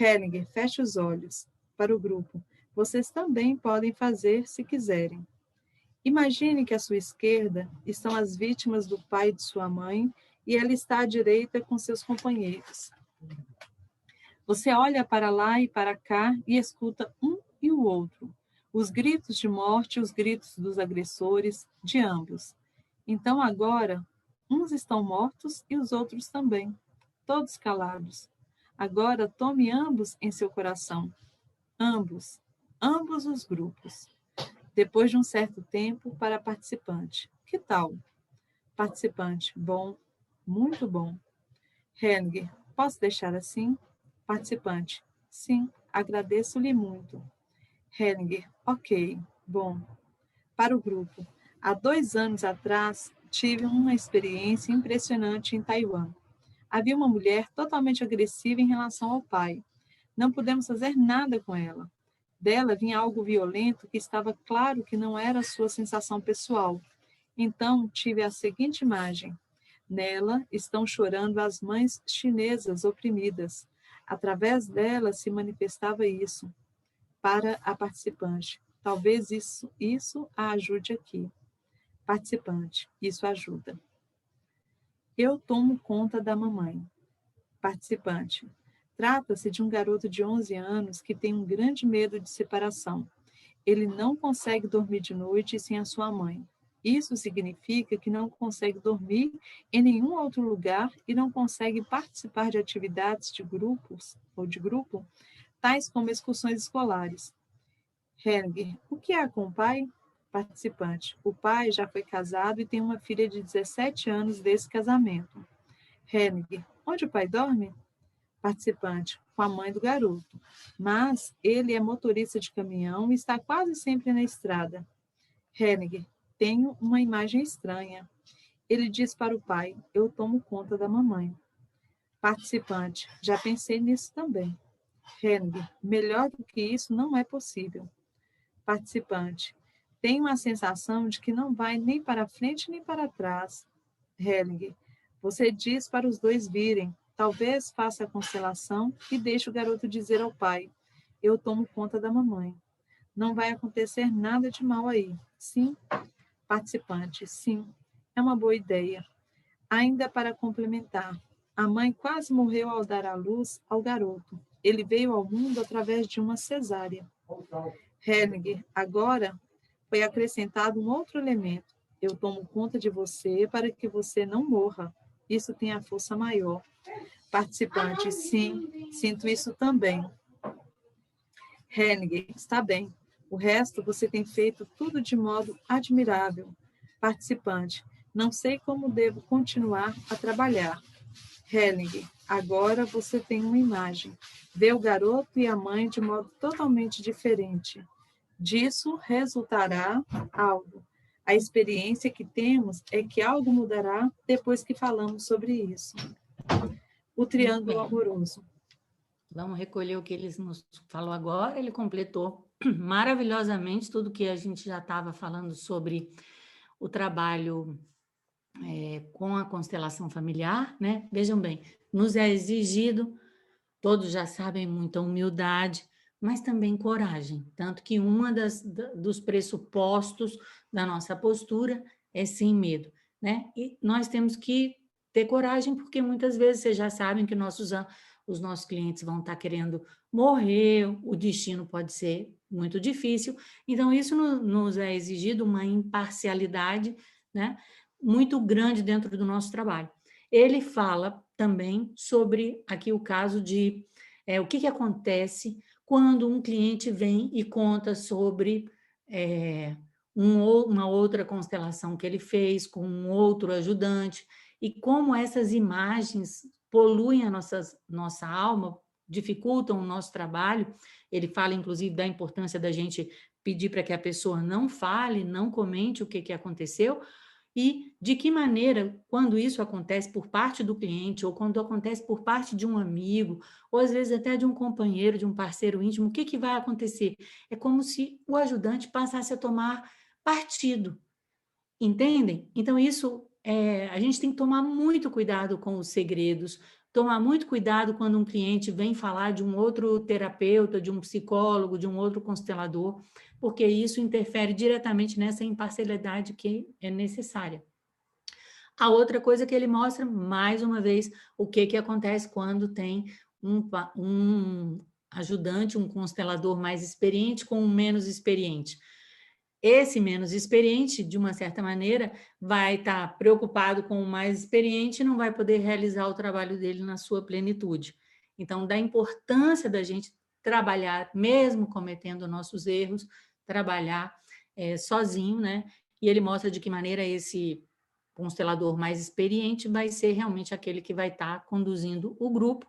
Hellinger, feche os olhos. Para o grupo. Vocês também podem fazer se quiserem. Imagine que à sua esquerda estão as vítimas do pai e de sua mãe e ela está à direita com seus companheiros. Você olha para lá e para cá e escuta um e o outro. Os gritos de morte e os gritos dos agressores, de ambos. Então agora, uns estão mortos e os outros também, todos calados. Agora tome ambos em seu coração. Ambos os grupos. Depois de um certo tempo, para a participante. Que tal? Participante. Bom, muito bom. Hellinger, posso deixar assim? Participante. Sim, agradeço-lhe muito. Hellinger, ok, bom. Para o grupo. Há 2 anos atrás, tive uma experiência impressionante em Taiwan. Havia uma mulher totalmente agressiva em relação ao pai. Não pudemos fazer nada com ela. Dela vinha algo violento que estava claro que não era sua sensação pessoal. Então, tive a seguinte imagem. Nela estão chorando as mães chinesas oprimidas. Através dela se manifestava isso. Para a participante. Talvez isso a ajude aqui. Participante. Isso ajuda. Eu tomo conta da mamãe. Participante. Trata-se de um garoto de 11 anos que tem um grande medo de separação. Ele não consegue dormir de noite sem a sua mãe. Isso significa que não consegue dormir em nenhum outro lugar e não consegue participar de atividades de grupos ou de grupo, tais como excursões escolares. Hellinger, o que há com o pai? Participante. O pai já foi casado e tem uma filha de 17 anos desse casamento. Hellinger, onde o pai dorme? Participante, com a mãe do garoto. Mas ele é motorista de caminhão e está quase sempre na estrada. Hellinger, tenho uma imagem estranha. Ele diz para o pai, eu tomo conta da mamãe. Participante, já pensei nisso também. Hellinger, melhor do que isso não é possível. Participante, tenho a sensação de que não vai nem para frente nem para trás. Hellinger, você diz para os dois virem. Talvez faça a constelação e deixe o garoto dizer ao pai, eu tomo conta da mamãe. Não vai acontecer nada de mal aí. Sim? Participante, sim. É uma boa ideia. Ainda para complementar, a mãe quase morreu ao dar à luz ao garoto. Ele veio ao mundo através de uma cesárea. Hellinger, agora foi acrescentado um outro elemento. Eu tomo conta de você para que você não morra. Isso tem a força maior. Participante, sim, sinto isso também. Hellinger, está bem. O resto você tem feito tudo de modo admirável. Participante, não sei como devo continuar a trabalhar. Hellinger, agora você tem uma imagem. Vê o garoto e a mãe de modo totalmente diferente. Disso resultará algo. A experiência que temos é que algo mudará depois que falamos sobre isso. O triângulo amoroso.
Vamos recolher o que ele nos falou agora. Ele completou maravilhosamente tudo que a gente já estava falando sobre o trabalho com a constelação familiar, né? Vejam bem, nos é exigido, todos já sabem, muita humildade, mas também coragem. Tanto que dos pressupostos da nossa postura é sem medo, né? E nós temos que ter coragem, porque muitas vezes vocês já sabem que os nossos clientes vão estar querendo morrer, o destino pode ser muito difícil. Então, isso nos é exigido uma imparcialidade, né, muito grande dentro do nosso trabalho. Ele fala também sobre aqui o caso de o que acontece quando um cliente vem e conta sobre uma outra constelação que ele fez com um outro ajudante, e como essas imagens poluem a nossa alma, dificultam o nosso trabalho. Ele fala, inclusive, da importância da gente pedir para que a pessoa não fale, não comente o que aconteceu, e de que maneira, quando isso acontece por parte do cliente, ou quando acontece por parte de um amigo, ou às vezes até de um companheiro, de um parceiro íntimo, o que vai acontecer? É como se o ajudante passasse a tomar partido, entendem? Então, isso, a gente tem que tomar muito cuidado com os segredos, tomar muito cuidado quando um cliente vem falar de um outro terapeuta, de um psicólogo, de um outro constelador, porque isso interfere diretamente nessa imparcialidade que é necessária. A outra coisa que ele mostra, mais uma vez, o que acontece quando tem um ajudante, um constelador mais experiente com um menos experiente. Esse menos experiente, de uma certa maneira, vai estar preocupado com o mais experiente e não vai poder realizar o trabalho dele na sua plenitude. Então, da importância da gente trabalhar, mesmo cometendo nossos erros, trabalhar sozinho, né? E ele mostra de que maneira esse constelador mais experiente vai ser realmente aquele que vai estar conduzindo o grupo.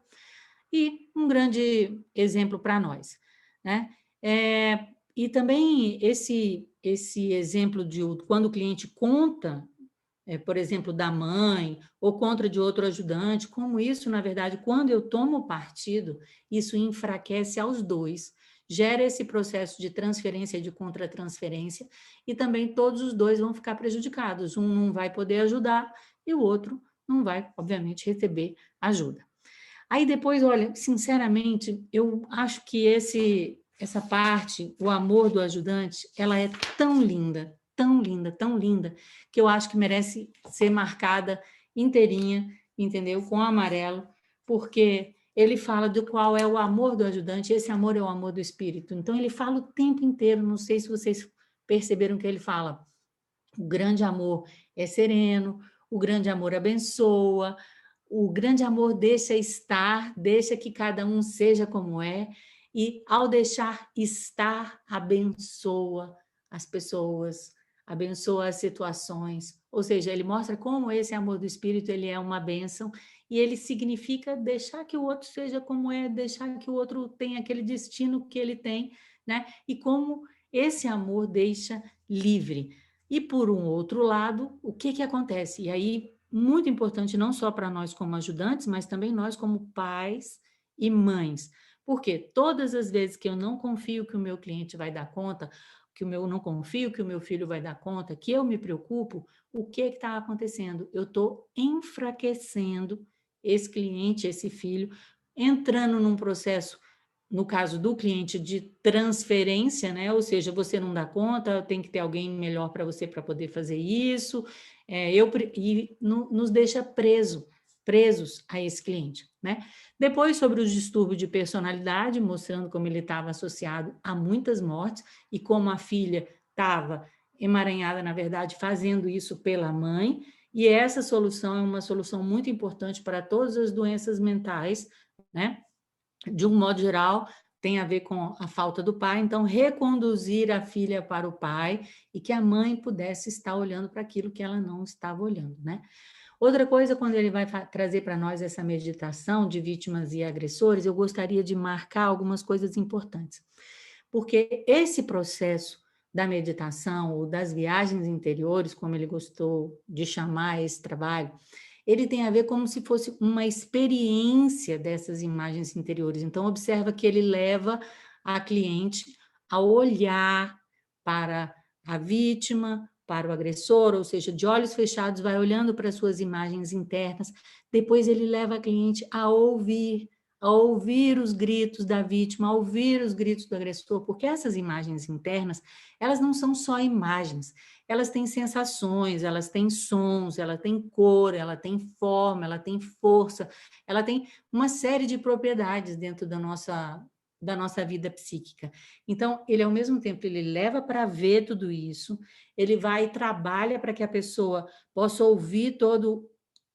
E um grande exemplo para nós, né? E também esse exemplo de quando o cliente conta, por exemplo, da mãe, ou contra de outro ajudante, como isso, na verdade, quando eu tomo partido, isso enfraquece aos dois, gera esse processo de transferência e de contra-transferência, e também todos os dois vão ficar prejudicados. Um não vai poder ajudar e o outro não vai, obviamente, receber ajuda. Aí depois, olha, sinceramente, eu acho que essa parte, o amor do ajudante, ela é tão linda, tão linda, tão linda, que eu acho que merece ser marcada inteirinha, entendeu? Com amarelo, porque ele fala de qual é o amor do ajudante, esse amor é o amor do espírito. Então, ele fala o tempo inteiro, não sei se vocês perceberam que ele fala, o grande amor é sereno, o grande amor abençoa, o grande amor deixa estar, deixa que cada um seja como é, e ao deixar estar, abençoa as pessoas, abençoa as situações. Ou seja, ele mostra como esse amor do Espírito ele é uma bênção, e ele significa deixar que o outro seja como é, deixar que o outro tenha aquele destino que ele tem, né? E como esse amor deixa livre. E por um outro lado, o que acontece? E aí, muito importante não só para nós como ajudantes, mas também nós como pais e mães. Porque todas as vezes que eu não confio que o meu cliente vai dar conta, não confio que o meu filho vai dar conta, que eu me preocupo, o que está acontecendo? Eu estou enfraquecendo esse cliente, esse filho, entrando num processo, no caso do cliente, de transferência, né? Ou seja, você não dá conta, tem que ter alguém melhor para você para poder fazer isso, e nos deixa presos a esse cliente, né? Depois, sobre os distúrbios de personalidade, mostrando como ele estava associado a muitas mortes e como a filha estava emaranhada, na verdade, fazendo isso pela mãe, e essa solução é uma solução muito importante para todas as doenças mentais, né? De um modo geral, tem a ver com a falta do pai, então reconduzir a filha para o pai e que a mãe pudesse estar olhando para aquilo que ela não estava olhando, né? Outra coisa, quando ele vai trazer para nós essa meditação de vítimas e agressores, eu gostaria de marcar algumas coisas importantes, porque esse processo da meditação ou das viagens interiores, como ele gostou de chamar esse trabalho, ele tem a ver como se fosse uma experiência dessas imagens interiores. Então, observa que ele leva a cliente a olhar para a vítima, para o agressor, ou seja, de olhos fechados, vai olhando para suas imagens internas. Depois ele leva a cliente a ouvir os gritos da vítima, a ouvir os gritos do agressor, porque essas imagens internas, elas não são só imagens, elas têm sensações, elas têm sons, ela tem cor, ela tem forma, ela tem força, ela tem uma série de propriedades dentro da nossa vida psíquica. Então, ele, ao mesmo tempo, ele leva para ver tudo isso, ele vai e trabalha para que a pessoa possa ouvir todo,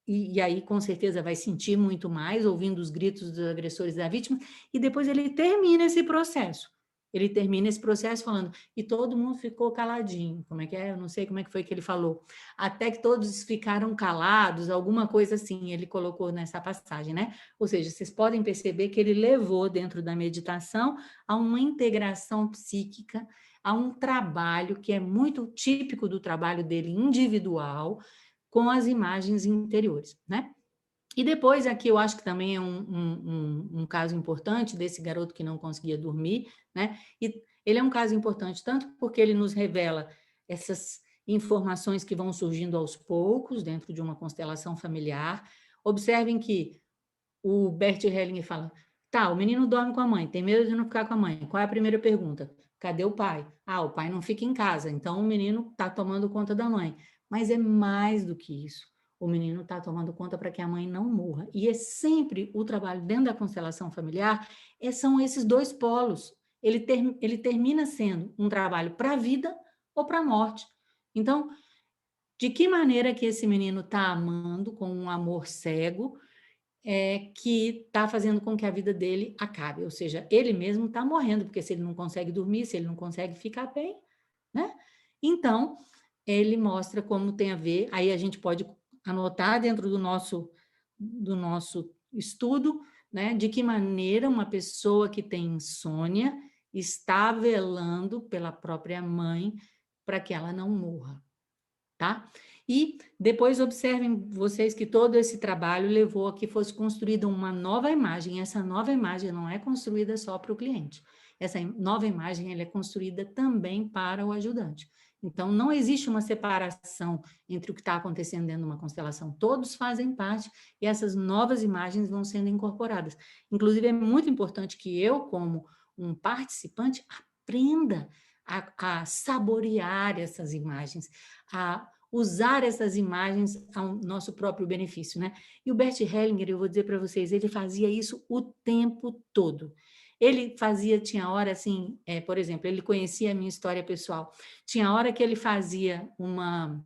e aí, com certeza, vai sentir muito mais, ouvindo os gritos dos agressores da vítima, e depois ele termina esse processo. Ele termina esse processo falando, e todo mundo ficou caladinho. Como é que é? Eu não sei como é que foi que ele falou. Até que todos ficaram calados, alguma coisa assim, ele colocou nessa passagem, né? Ou seja, vocês podem perceber que ele levou dentro da meditação a uma integração psíquica, a um trabalho que é muito típico do trabalho dele individual, com as imagens interiores, né? E depois, aqui eu acho que também é um caso importante desse garoto que não conseguia dormir, né? E ele é um caso importante tanto porque ele nos revela essas informações que vão surgindo aos poucos dentro de uma constelação familiar. Observem que o Bert Hellinger fala, tá, o menino dorme com a mãe, tem medo de não ficar com a mãe. Qual é a primeira pergunta? Cadê o pai? Ah, o pai não fica em casa, então o menino está tomando conta da mãe. Mas é mais do que isso. O menino está tomando conta para que a mãe não morra. E é sempre o trabalho dentro da constelação familiar, são esses dois polos. Ele termina sendo um trabalho para a vida ou para a morte. Então, de que maneira que esse menino está amando com um amor cego, que está fazendo com que a vida dele acabe? Ou seja, ele mesmo está morrendo, porque se ele não consegue dormir, se ele não consegue ficar bem, né? Então, ele mostra como tem a ver, aí a gente pode anotar dentro do nosso estudo, né, de que maneira uma pessoa que tem insônia está velando pela própria mãe para que ela não morra, tá? E depois observem vocês que todo esse trabalho levou a que fosse construída uma nova imagem. Essa nova imagem não é construída só para o cliente. Essa nova imagem ela é construída também para o ajudante. Então, não existe uma separação entre o que está acontecendo dentro de uma constelação. Todos fazem parte e essas novas imagens vão sendo incorporadas. Inclusive, é muito importante que eu, como um participante, aprenda a saborear essas imagens, a usar essas imagens ao nosso próprio benefício, né? E o Bert Hellinger, eu vou dizer para vocês, ele fazia isso o tempo todo. Ele fazia, tinha hora assim, por exemplo, ele conhecia a minha história pessoal. Tinha hora que ele fazia uma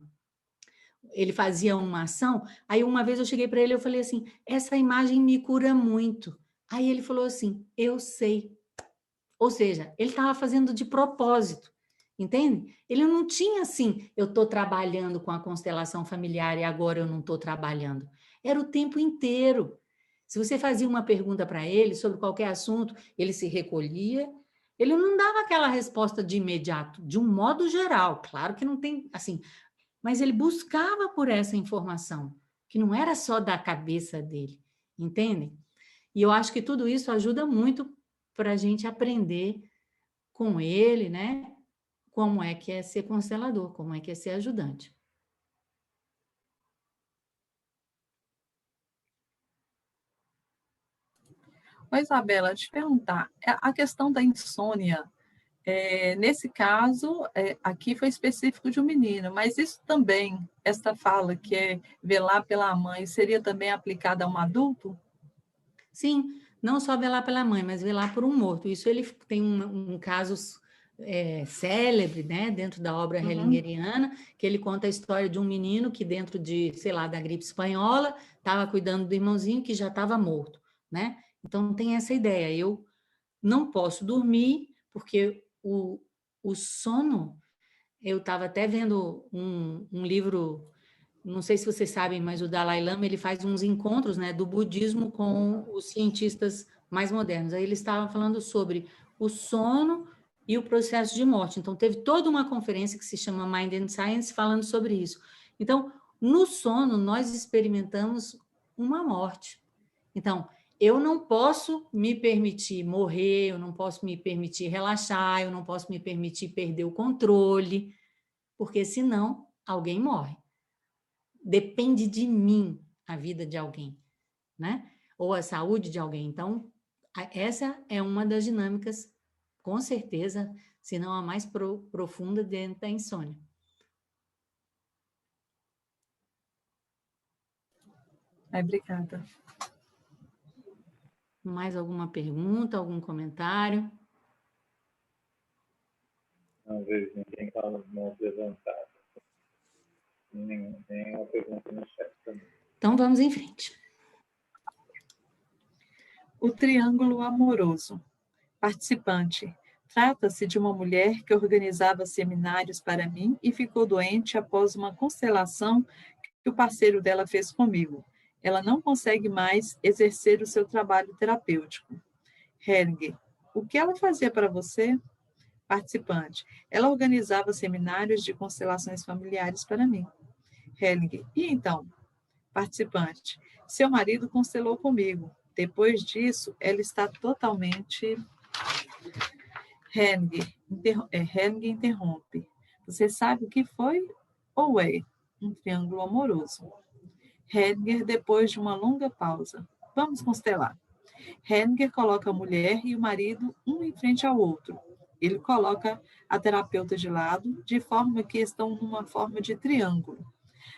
ação, aí uma vez eu cheguei para ele e eu falei assim, essa imagem me cura muito. Aí ele falou assim, eu sei. Ou seja, ele estava fazendo de propósito, entende? Ele não tinha assim, eu estou trabalhando com a constelação familiar e agora eu não estou trabalhando. Era o tempo inteiro. Se você fazia uma pergunta para ele sobre qualquer assunto, ele se recolhia, ele não dava aquela resposta de imediato, de um modo geral, claro que não tem, assim, mas ele buscava por essa informação, que não era só da cabeça dele, entende? E eu acho que tudo isso ajuda muito para a gente aprender com ele, né? Como é que é ser constelador, como é que é ser ajudante.
Oi, Isabela, te perguntar, a questão da insônia, nesse caso, aqui foi específico de um menino, mas isso também, esta fala que é velar pela mãe, seria também aplicada a um adulto?
Sim, não só velar pela mãe, mas velar por um morto. Isso ele tem um caso célebre, né, dentro da obra hellingeriana, que ele conta a história de um menino que dentro de, sei lá, da gripe espanhola, estava cuidando do irmãozinho que já estava morto, né? Então tem essa ideia, eu não posso dormir, porque o sono, eu estava até vendo um livro, não sei se vocês sabem, mas o Dalai Lama, ele faz uns encontros, né, do budismo com os cientistas mais modernos. Aí ele estava falando sobre o sono e o processo de morte. Então, teve toda uma conferência que se chama Mind and Science falando sobre isso. Então, no sono, nós experimentamos uma morte. Então, eu não posso me permitir morrer, eu não posso me permitir relaxar, eu não posso me permitir perder o controle, porque senão alguém morre. Depende de mim a vida de alguém, né? Ou a saúde de alguém. Então, essa é uma das dinâmicas, com certeza, se não a mais profunda dentro da insônia.
Obrigada.
Mais alguma pergunta, algum comentário?
Não vejo ninguém com as mãos levantadas. Nenhuma pergunta no chat também.
Então, vamos em frente.
O triângulo amoroso. Participante. Trata-se de uma mulher que organizava seminários para mim e ficou doente após uma constelação que o parceiro dela fez comigo. Ela não consegue mais exercer o seu trabalho terapêutico. Hellinger, o que ela fazia para você? Participante, ela organizava seminários de constelações familiares para mim. Hellinger, e então? Participante, seu marido constelou comigo. Depois disso, ela está totalmente... Hellinger interrompe. Você sabe o que foi ou é um triângulo amoroso? Hellinger, depois de uma longa pausa. Vamos constelar. Hellinger coloca a mulher e o marido um em frente ao outro. Ele coloca a terapeuta de lado, de forma que estão numa forma de triângulo.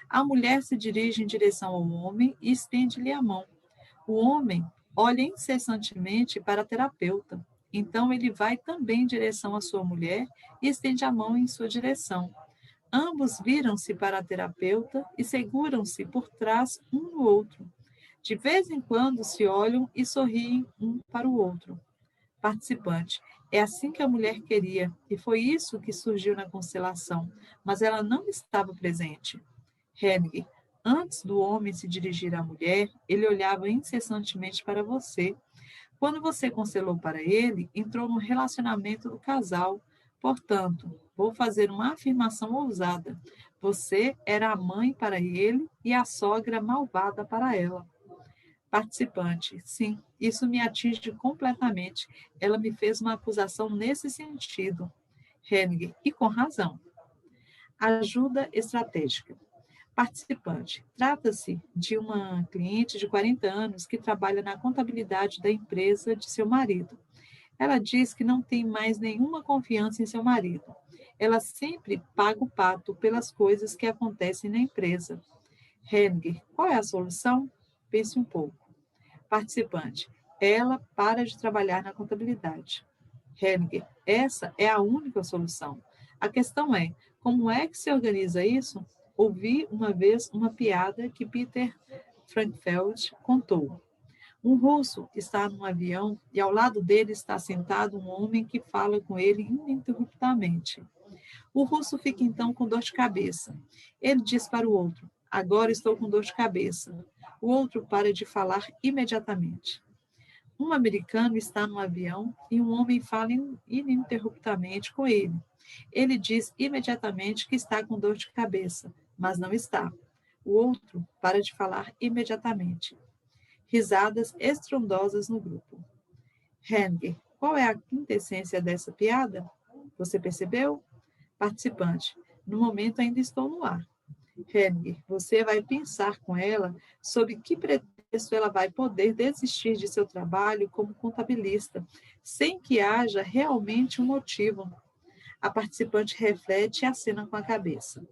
A mulher se dirige em direção ao homem e estende-lhe a mão. O homem olha incessantemente para a terapeuta. Então, ele vai também em direção à sua mulher e estende a mão em sua direção. Ambos viram-se para a terapeuta e seguram-se por trás um do outro. De vez em quando se olham e sorriem um para o outro. Participante, é assim que a mulher queria, e foi isso que surgiu na constelação, mas ela não estava presente. Hellinger, antes do homem se dirigir à mulher, ele olhava incessantemente para você. Quando você constelou para ele, entrou no relacionamento do casal. Portanto, vou fazer uma afirmação ousada. Você era a mãe para ele e a sogra malvada para ela. Participante, sim, isso me atinge completamente. Ela me fez uma acusação nesse sentido. Hellinger, e com razão. Ajuda estratégica. Participante, trata-se de uma cliente de 40 anos que trabalha na contabilidade da empresa de seu marido. Ela diz que não tem mais nenhuma confiança em seu marido. Ela sempre paga o pato pelas coisas que acontecem na empresa. Hellinger, qual é a solução? Pense um pouco. Participante, ela para de trabalhar na contabilidade. Hellinger, essa é a única solução. A questão é, como é que se organiza isso? Ouvi uma vez uma piada que Peter Frankfeld contou. Um russo está num avião e ao lado dele está sentado um homem que fala com ele ininterruptamente. O russo fica então com dor de cabeça. Ele diz para o outro, agora estou com dor de cabeça. O outro para de falar imediatamente. Um americano está no avião e um homem fala ininterruptamente com ele. Ele diz imediatamente que está com dor de cabeça, mas não está. O outro para de falar imediatamente. Risadas estrondosas no grupo. Hellinger, qual é a quintessência dessa piada? Você percebeu? Participante, no momento ainda estou no ar. Hellinger, você vai pensar com ela sobre que pretexto ela vai poder desistir de seu trabalho como contabilista, sem que haja realmente um motivo. A participante reflete e acena com a cabeça.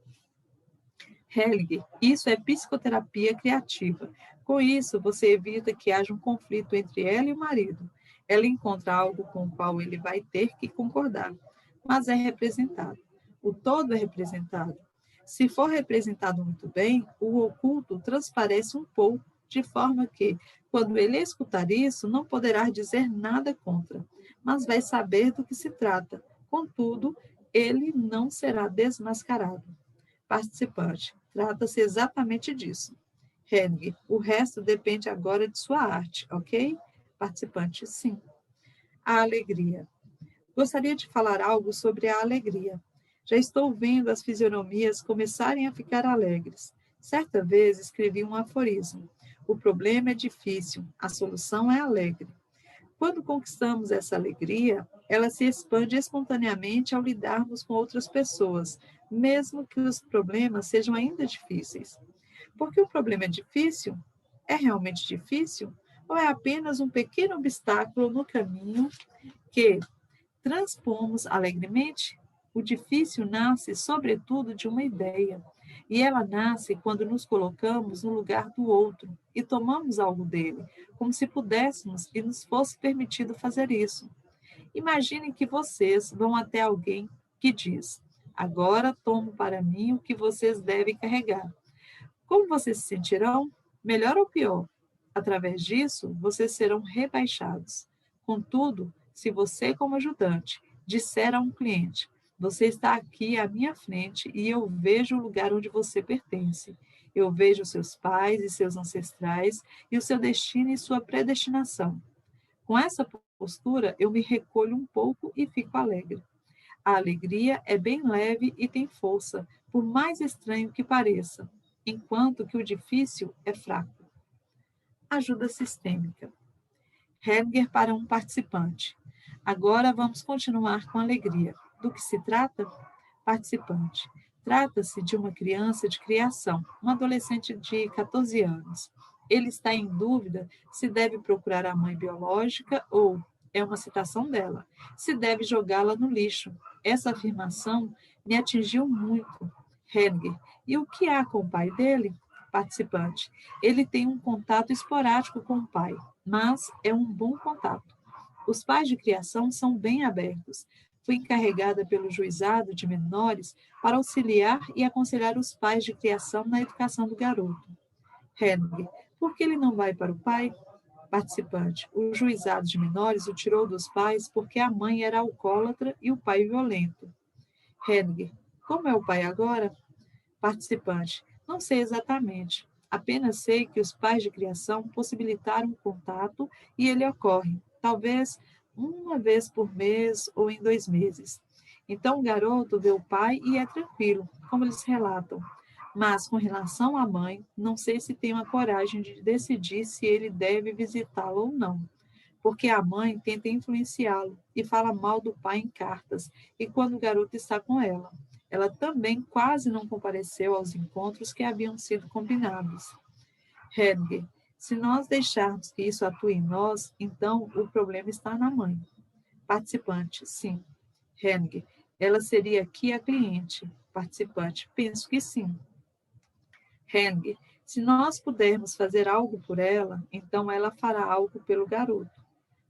Hellinger, isso é psicoterapia criativa. Com isso, você evita que haja um conflito entre ela e o marido. Ela encontra algo com o qual ele vai ter que concordar, mas é representado. O todo é representado. Se for representado muito bem, o oculto transparece um pouco, de forma que, quando ele escutar isso, não poderá dizer nada contra, mas vai saber do que se trata. Contudo, ele não será desmascarado. Participante, trata-se exatamente disso. Hellinger, o resto depende agora de sua arte, ok? Participante, sim. A alegria. Gostaria de falar algo sobre a alegria. Já estou vendo as fisionomias começarem a ficar alegres. Certa vez escrevi um aforismo. O problema é difícil, a solução é alegre. Quando conquistamos essa alegria, ela se expande espontaneamente ao lidarmos com outras pessoas, mesmo que os problemas sejam ainda difíceis. Porque o problema é difícil? É realmente difícil? Ou é apenas um pequeno obstáculo no caminho que transpomos alegremente? O difícil nasce, sobretudo, de uma ideia. E ela nasce quando nos colocamos no lugar do outro e tomamos algo dele, como se pudéssemos e nos fosse permitido fazer isso. Imaginem que vocês vão até alguém que diz: agora tomo para mim o que vocês devem carregar. Como vocês se sentirão? Melhor ou pior? Através disso, vocês serão rebaixados. Contudo, se você, como ajudante, disser a um cliente: você está aqui à minha frente e eu vejo o lugar onde você pertence. Eu vejo seus pais e seus ancestrais e o seu destino e sua predestinação. Com essa postura, eu me recolho um pouco e fico alegre. A alegria é bem leve e tem força, por mais estranho que pareça, enquanto que o difícil é fraco. Ajuda sistêmica. Hellinger para um participante. Agora vamos continuar com alegria. Do que se trata? Participante. Trata-se de uma criança de criação, um adolescente de 14 anos. Ele está em dúvida se deve procurar a mãe biológica ou, é uma citação dela, se deve jogá-la no lixo. Essa afirmação me atingiu muito. Hellinger. E o que há com o pai dele? Participante. Ele tem um contato esporádico com o pai, mas é um bom contato. Os pais de criação são bem abertos. Fui encarregada pelo juizado de menores para auxiliar e aconselhar os pais de criação na educação do garoto. Hellinger. Por que ele não vai para o pai? Participante. O juizado de menores o tirou dos pais porque a mãe era alcoólatra e o pai violento. Hellinger. Como é o pai agora? Participante. Não sei exatamente. Apenas sei que os pais de criação possibilitaram o contato e ele ocorre, talvez uma vez por mês ou em 2 meses. Então o garoto vê o pai e é tranquilo, como eles relatam. Mas com relação à mãe, não sei se tenho a coragem de decidir se ele deve visitá-la ou não, porque a mãe tenta influenciá-lo e fala mal do pai em cartas, e quando o garoto está com ela. Ela também quase não compareceu aos encontros que haviam sido combinados. Hellinger. Se nós deixarmos que isso atue em nós, então o problema está na mãe. Participante. Sim. Hellinger. Ela seria aqui a cliente. Participante. Penso que sim. Hellinger. Se nós pudermos fazer algo por ela, então ela fará algo pelo garoto.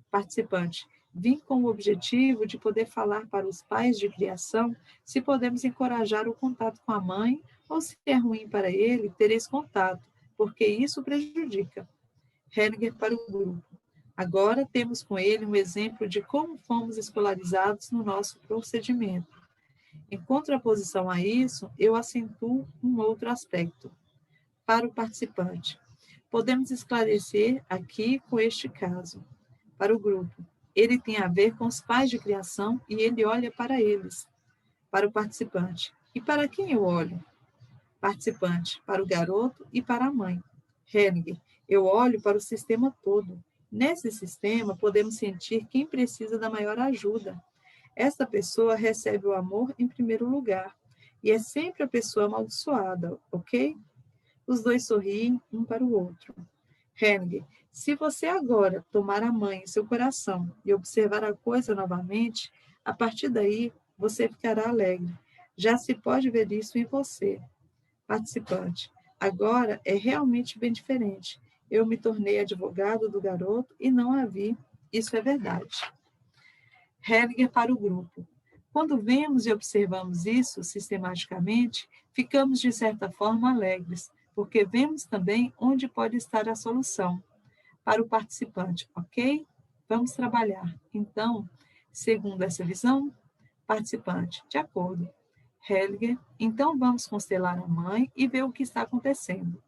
Participante. Vim com o objetivo de poder falar para os pais de criação se podemos encorajar o contato com a mãe ou se é ruim para ele ter esse contato, porque isso prejudica. Hellinger para o grupo. Agora temos com ele um exemplo de como fomos escolarizados no nosso procedimento. Em contraposição a isso, eu acentuo um outro aspecto. Para o participante. Podemos esclarecer aqui com este caso. Para o grupo. Ele tem a ver com os pais de criação e ele olha para eles. Para o participante. E para quem eu olho? Participante. Para o garoto e para a mãe. Hellinger. Eu olho para o sistema todo. Nesse sistema, podemos sentir quem precisa da maior ajuda. Esta pessoa recebe o amor em primeiro lugar. E é sempre a pessoa amaldiçoada, ok? Os dois sorriem um para o outro. Hellinger. Se você agora tomar a mãe em seu coração e observar a coisa novamente, a partir daí você ficará alegre. Já se pode ver isso em você. Participante. Agora é realmente bem diferente. Eu me tornei advogado do garoto e não a vi. Isso é verdade. Hellinger para o grupo. Quando vemos e observamos isso sistematicamente, ficamos de certa forma alegres, porque vemos também onde pode estar a solução. Para o participante, ok? Vamos trabalhar. Então, segundo essa visão, participante, de acordo. Hellinger, então vamos constelar a mãe e ver o que está acontecendo.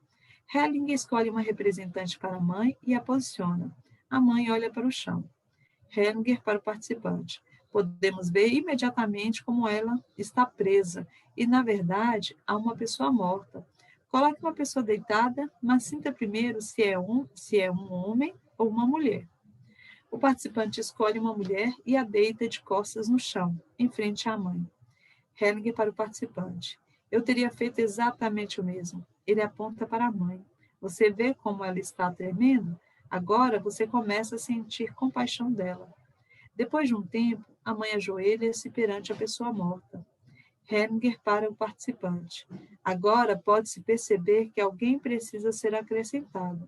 Hellinger escolhe uma representante para a mãe e a posiciona. A mãe olha para o chão. Hellinger para o participante. Podemos ver imediatamente como ela está presa e, na verdade, há uma pessoa morta. Coloque uma pessoa deitada, mas sinta primeiro se é um homem ou uma mulher. O participante escolhe uma mulher e a deita de costas no chão, em frente à mãe. Hellinger para o participante. Eu teria feito exatamente o mesmo. Ele aponta para a mãe. Você vê como ela está tremendo? Agora você começa a sentir compaixão dela. Depois de um tempo, a mãe ajoelha-se perante a pessoa morta. Hellinger para o participante. Agora pode-se perceber que alguém precisa ser acrescentado.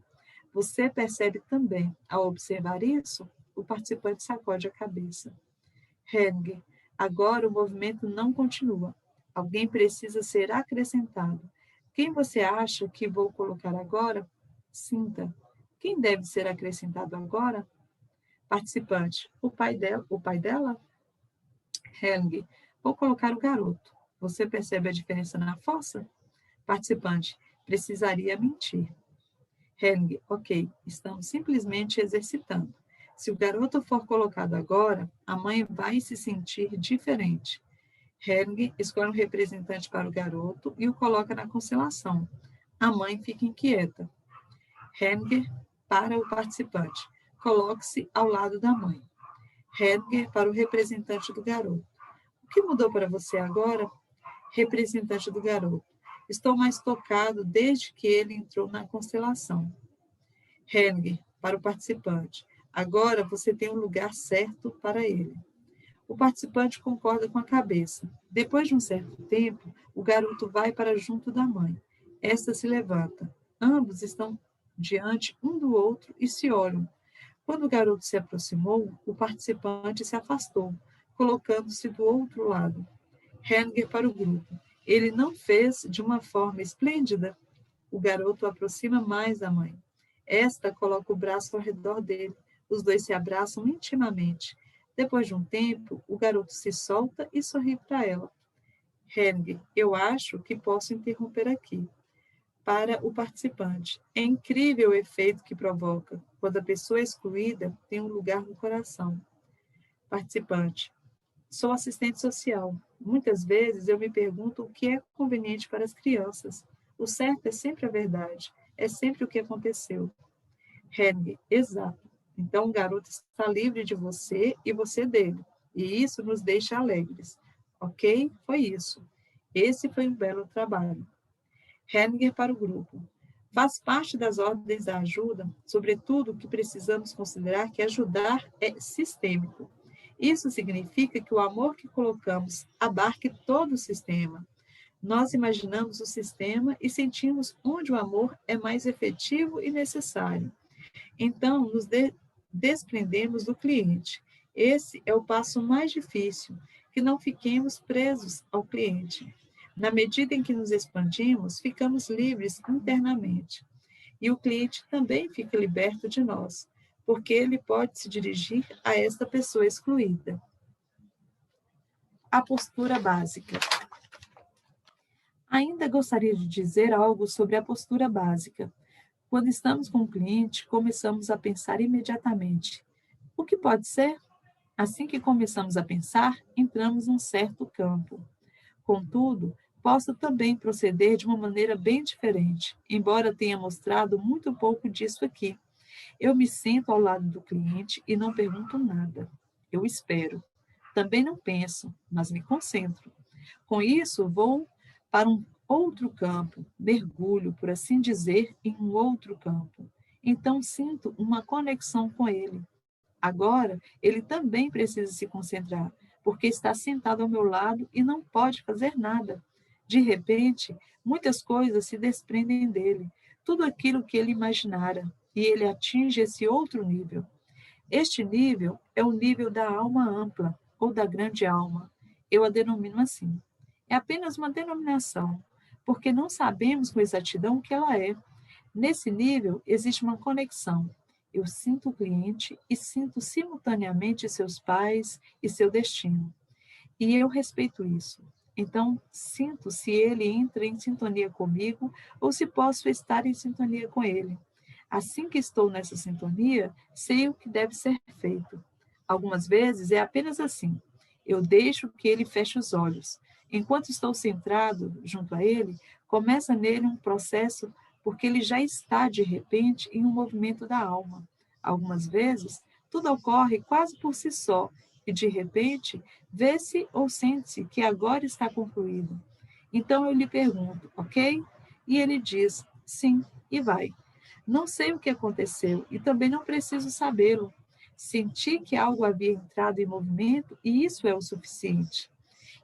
Você percebe também, ao observar isso? O participante sacode a cabeça. Hellinger. Agora o movimento não continua. Alguém precisa ser acrescentado. Quem você acha que vou colocar agora? Sinta. Quem deve ser acrescentado agora? Participante. O pai dela? Helge, vou colocar o garoto. Você percebe a diferença na força? Participante, precisaria mentir. Helge, ok, estamos simplesmente exercitando. Se o garoto for colocado agora, a mãe vai se sentir diferente. Helge escolhe um representante para o garoto e o coloca na constelação. A mãe fica inquieta. Helge para o participante. Coloque-se ao lado da mãe. Helge para o representante do garoto. O que mudou para você agora? Representante do garoto. Estou mais tocado desde que ele entrou na constelação. Helge para o participante. Agora você tem um lugar certo para ele. O participante concorda com a cabeça. Depois de um certo tempo, o garoto vai para junto da mãe. Esta se levanta. Ambos estão diante um do outro e se olham. Quando o garoto se aproximou, o participante se afastou, colocando-se do outro lado. Helge para o grupo. Ele não fez de uma forma esplêndida? O garoto aproxima mais da mãe. Esta coloca o braço ao redor dele. Os dois se abraçam intimamente. Depois de um tempo, o garoto se solta e sorri para ela. Helge, eu acho que posso interromper aqui. Para o participante, é incrível o efeito que provoca quando a pessoa excluída tem um lugar no coração. Participante, sou assistente social. Muitas vezes eu me pergunto o que é conveniente para as crianças. O certo é sempre a verdade. É sempre o que aconteceu. Helge, exato. Então o garoto está livre de você e você dele. E isso nos deixa alegres. Ok? Foi isso. Esse foi um belo trabalho. Helge para o grupo. Faz parte das ordens da ajuda, sobretudo que precisamos considerar que ajudar é sistêmico. Isso significa que o amor que colocamos abarque todo o sistema. Nós imaginamos o sistema e sentimos onde o amor é mais efetivo e necessário. Então, nos desprendemos do cliente. Esse é o passo mais difícil, que não fiquemos presos ao cliente. Na medida em que nos expandimos, ficamos livres internamente. E o cliente também fica liberto de nós, porque ele pode se dirigir a esta pessoa excluída. A postura básica. Ainda gostaria de dizer algo sobre a postura básica. Quando estamos com o cliente, começamos a pensar imediatamente. O que pode ser? Assim que começamos a pensar, entramos num certo campo. Contudo, posso também proceder de uma maneira bem diferente, embora tenha mostrado muito pouco disso aqui. Eu me sento ao lado do cliente e não pergunto nada. Eu espero. Também não penso, mas me concentro. Com isso, vou para um outro campo, mergulho, por assim dizer, em um outro campo. Então, sinto uma conexão com ele. Agora, ele também precisa se concentrar, porque está sentado ao meu lado e não pode fazer nada. De repente, muitas coisas se desprendem dele, tudo aquilo que ele imaginara, e ele atinge esse outro nível. Este nível é o nível da alma ampla, ou da grande alma. Eu a denomino assim. É apenas uma denominação, porque não sabemos com exatidão o que ela é. Nesse nível, existe uma conexão. Eu sinto o cliente e sinto simultaneamente seus pais e seu destino. E eu respeito isso. Então, sinto se ele entra em sintonia comigo ou se posso estar em sintonia com ele. Assim que estou nessa sintonia, sei o que deve ser feito. Algumas vezes é apenas assim. Eu deixo que ele feche os olhos. Enquanto estou centrado junto a ele, começa nele um processo porque ele já está, de repente, em um movimento da alma. Algumas vezes, tudo ocorre quase por si só, e, de repente, vê-se ou sente-se que agora está concluído. Então, eu lhe pergunto, ok? E ele diz, sim, e vai. Não sei o que aconteceu, e também não preciso sabê-lo. Senti que algo havia entrado em movimento, e isso é o suficiente.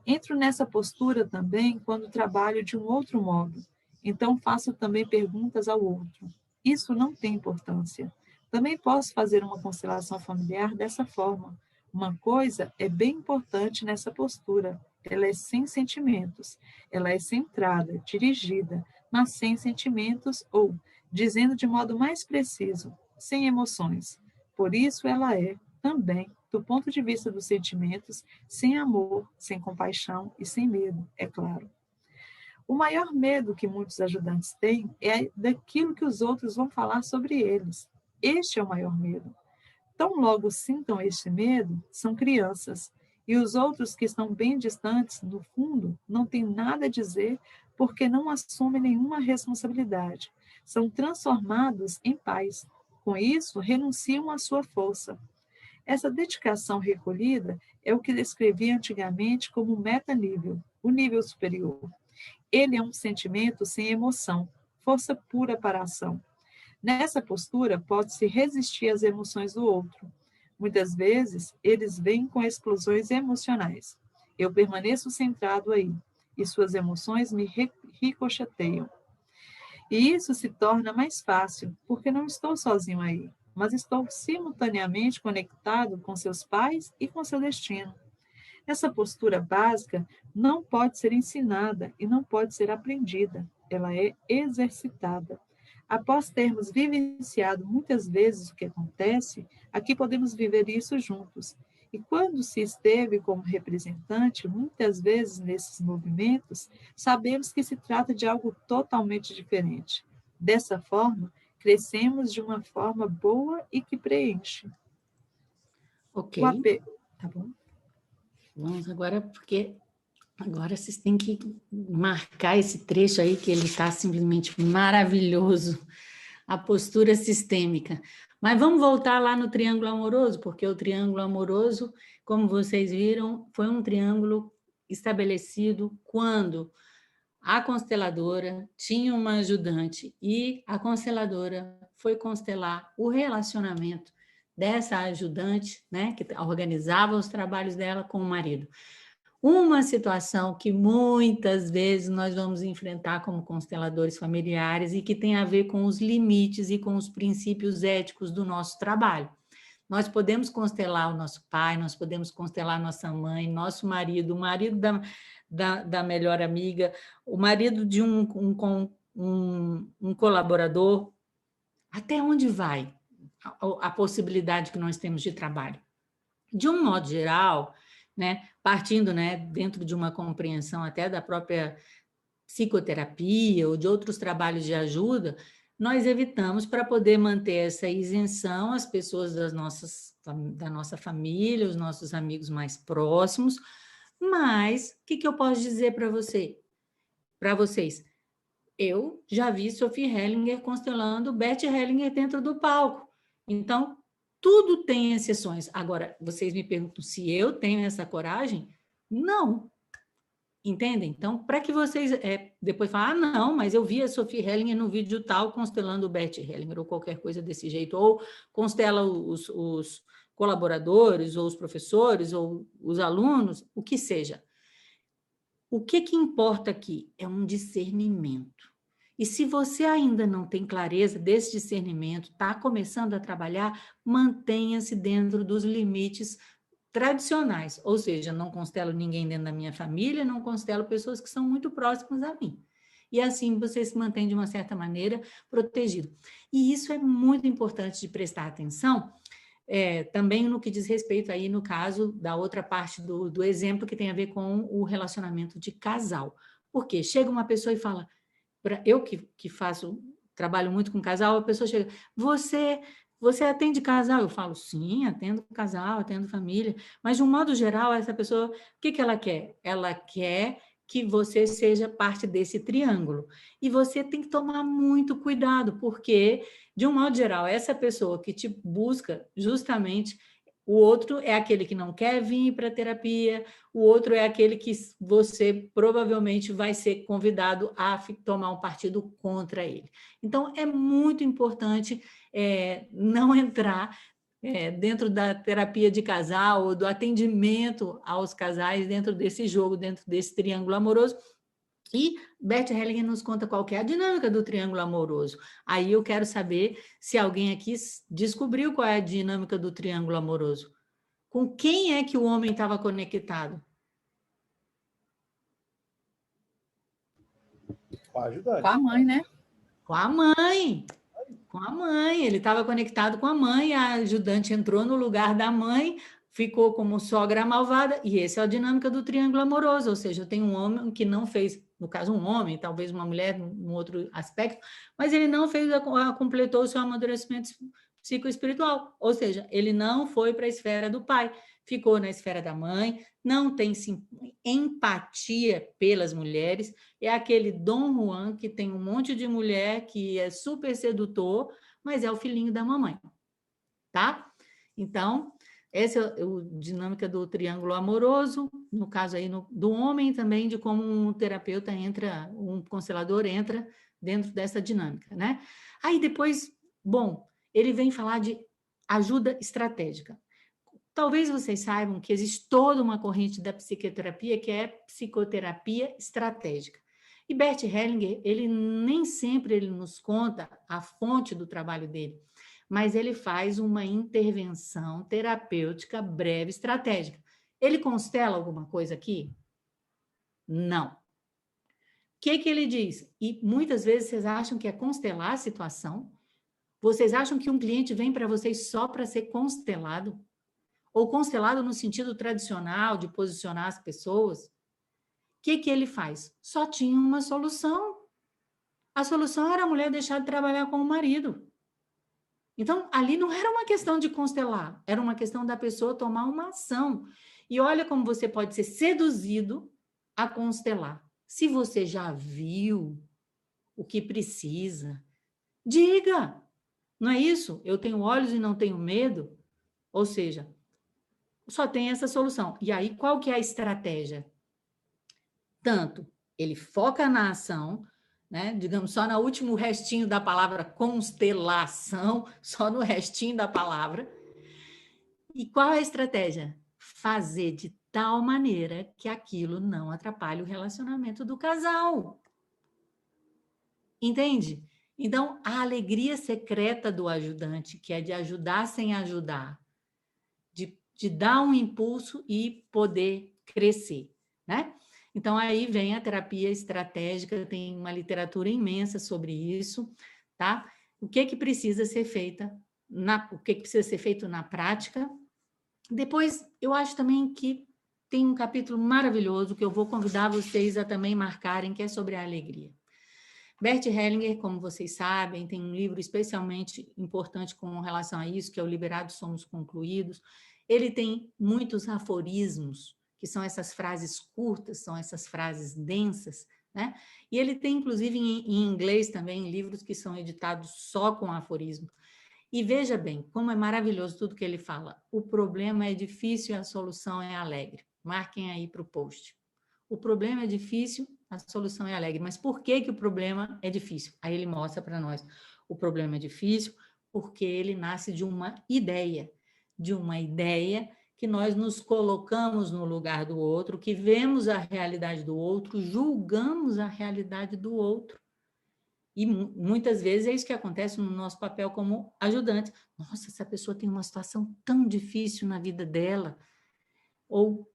Entro nessa postura também quando trabalho de um outro modo. Então, faço também perguntas ao outro. Isso não tem importância. Também posso fazer uma constelação familiar dessa forma. Uma coisa é bem importante nessa postura. Ela é sem sentimentos. Ela é centrada, dirigida, mas sem sentimentos ou, dizendo de modo mais preciso, sem emoções. Por isso, ela é também do ponto de vista dos sentimentos, sem amor, sem compaixão e sem medo, é claro. O maior medo que muitos ajudantes têm é daquilo que os outros vão falar sobre eles. Este é o maior medo. Tão logo sintam este medo, são crianças, e os outros que estão bem distantes, no fundo, não têm nada a dizer porque não assumem nenhuma responsabilidade. São transformados em pais. Com isso, renunciam à sua força. Essa dedicação recolhida é o que descrevi antigamente como metanível, o nível superior. Ele é um sentimento sem emoção, força pura para a ação. Nessa postura, pode-se resistir às emoções do outro. Muitas vezes, eles vêm com explosões emocionais. Eu permaneço centrado aí, e suas emoções me ricocheteiam. E isso se torna mais fácil, porque não estou sozinho aí, mas estou simultaneamente conectado com seus pais e com seu destino. Essa postura básica não pode ser ensinada e não pode ser aprendida, ela é exercitada. Após termos vivenciado muitas vezes o que acontece, aqui podemos viver isso juntos. E quando se esteve como representante, muitas vezes nesses movimentos, sabemos que se trata de algo totalmente diferente. Dessa forma, crescemos de uma forma boa e que preenche.
Ok, tá bom. Vamos agora, porque agora vocês têm que marcar esse trecho aí, que ele está simplesmente maravilhoso, a postura sistêmica. Mas vamos voltar lá no triângulo amoroso, porque o triângulo amoroso, como vocês viram, foi um triângulo estabelecido quando a consteladora tinha uma ajudante e a consteladora foi constelar o relacionamento dessa ajudante, né, que organizava os trabalhos dela com o marido. Uma situação que muitas vezes nós vamos enfrentar como consteladores familiares e que tem a ver com os limites e com os princípios éticos do nosso trabalho. Nós podemos constelar o nosso pai, nós podemos constelar nossa mãe, nosso marido, o marido da melhor amiga, o marido de um colaborador. Até onde vai a possibilidade que nós temos de trabalho? De um modo geral, né, partindo, né, dentro de uma compreensão até da própria psicoterapia ou de outros trabalhos de ajuda, nós evitamos, para poder manter essa isenção, as pessoas da nossa família, os nossos amigos mais próximos. Mas o que eu posso dizer para vocês? Eu já vi Sophie Hellinger constelando Bert Hellinger dentro do palco. Então, tudo tem exceções. Agora, vocês me perguntam se eu tenho essa coragem? Não. Entendem? Então, para que vocês depois falem, não, mas eu vi a Sophie Hellinger no vídeo tal constelando o Bert Hellinger, ou qualquer coisa desse jeito, ou constela os colaboradores, ou os professores, ou os alunos, o que seja. O que importa aqui é um discernimento. E se você ainda não tem clareza desse discernimento, está começando a trabalhar, mantenha-se dentro dos limites tradicionais, ou seja, não constelo ninguém dentro da minha família, não constelo pessoas que são muito próximas a mim. E assim você se mantém, de uma certa maneira, protegido. E isso é muito importante de prestar atenção, também no que diz respeito aí, no caso da outra parte do exemplo, que tem a ver com o relacionamento de casal. Porque chega uma pessoa e fala, eu que trabalho muito com casal, a pessoa chega, você atende casal? Eu falo, sim, atendo casal, atendo família, mas de um modo geral, essa pessoa, o que ela quer? Ela quer que você seja parte desse triângulo. E você tem que tomar muito cuidado, porque, de um modo geral, essa pessoa que te busca, justamente, o outro é aquele que não quer vir para a terapia, o outro é aquele que você provavelmente vai ser convidado a tomar um partido contra ele. Então, é muito importante não entrar dentro da terapia de casal ou do atendimento aos casais dentro desse jogo, dentro desse triângulo amoroso. E Bert Hellinger nos conta qual que é a dinâmica do triângulo amoroso. Aí eu quero saber se alguém aqui descobriu qual é a dinâmica do triângulo amoroso. Com quem é que o homem estava conectado?
Com a ajudante.
Com a mãe, né?
Com a mãe. Com a mãe. Ele estava conectado com a mãe, a ajudante entrou no lugar da mãe, ficou como sogra malvada, e essa é a dinâmica do triângulo amoroso, ou seja, eu tenho um homem que não fez, no caso um homem, talvez uma mulher num outro aspecto, mas ele não fez, completou o seu amadurecimento psicoespiritual, ou seja, ele não foi para a esfera do pai, ficou na esfera da mãe, não tem empatia pelas mulheres, é aquele Dom Juan que tem um monte de mulher que é super sedutor, mas é o filhinho da mamãe, tá? Então, essa é a dinâmica do triângulo amoroso, no caso aí do homem também, de como um terapeuta entra, um constelador entra dentro dessa dinâmica, né? Aí depois, bom, ele vem falar de ajuda estratégica. Talvez vocês saibam que existe toda uma corrente da psicoterapia que é psicoterapia estratégica. E Bert Hellinger, ele nem sempre ele nos conta a fonte do trabalho dele, mas ele faz uma intervenção terapêutica breve estratégica. Ele constela alguma coisa aqui? Não. O que ele diz? E muitas vezes vocês acham que é constelar a situação? Vocês acham que um cliente vem para vocês só para ser constelado? Ou constelado no sentido tradicional de posicionar as pessoas? O que ele faz? Só tinha uma solução. A solução era a mulher deixar de trabalhar com o marido. Então, ali não era uma questão de constelar, era uma questão da pessoa tomar uma ação. E olha como você pode ser seduzido a constelar. Se você já viu o que precisa, diga. Não é isso? Eu tenho olhos e não tenho medo? Ou seja, só tem essa solução. E aí, qual que é a estratégia? Tanto ele foca na ação, né? Digamos, só no último restinho da palavra constelação, só no restinho da palavra. E qual é a estratégia? Fazer de tal maneira que aquilo não atrapalhe o relacionamento do casal. Entende? Então, a alegria secreta do ajudante, que é de ajudar sem ajudar, de dar um impulso e poder crescer, né? Então, aí vem a terapia estratégica, tem uma literatura imensa sobre isso, tá? O que precisa ser feito na prática. Depois, eu acho também que tem um capítulo maravilhoso que eu vou convidar vocês a também marcarem, que é sobre a alegria. Bert Hellinger, como vocês sabem, tem um livro especialmente importante com relação a isso, que é o Liberados Somos Concluídos. Ele tem muitos aforismos, que são essas frases curtas, são essas frases densas, né? E ele tem, inclusive, em inglês também, livros que são editados só com aforismo. E veja bem, como é maravilhoso tudo que ele fala. O problema é difícil e a solução é alegre. Marquem aí para o post. O problema é difícil, a solução é alegre. Mas por que o problema é difícil? Aí ele mostra para nós. O problema é difícil porque ele nasce de uma ideia que nós nos colocamos no lugar do outro, que vemos a realidade do outro, julgamos a realidade do outro. E muitas vezes é isso que acontece no nosso papel como ajudante. Nossa, essa pessoa tem uma situação tão difícil na vida dela. Ou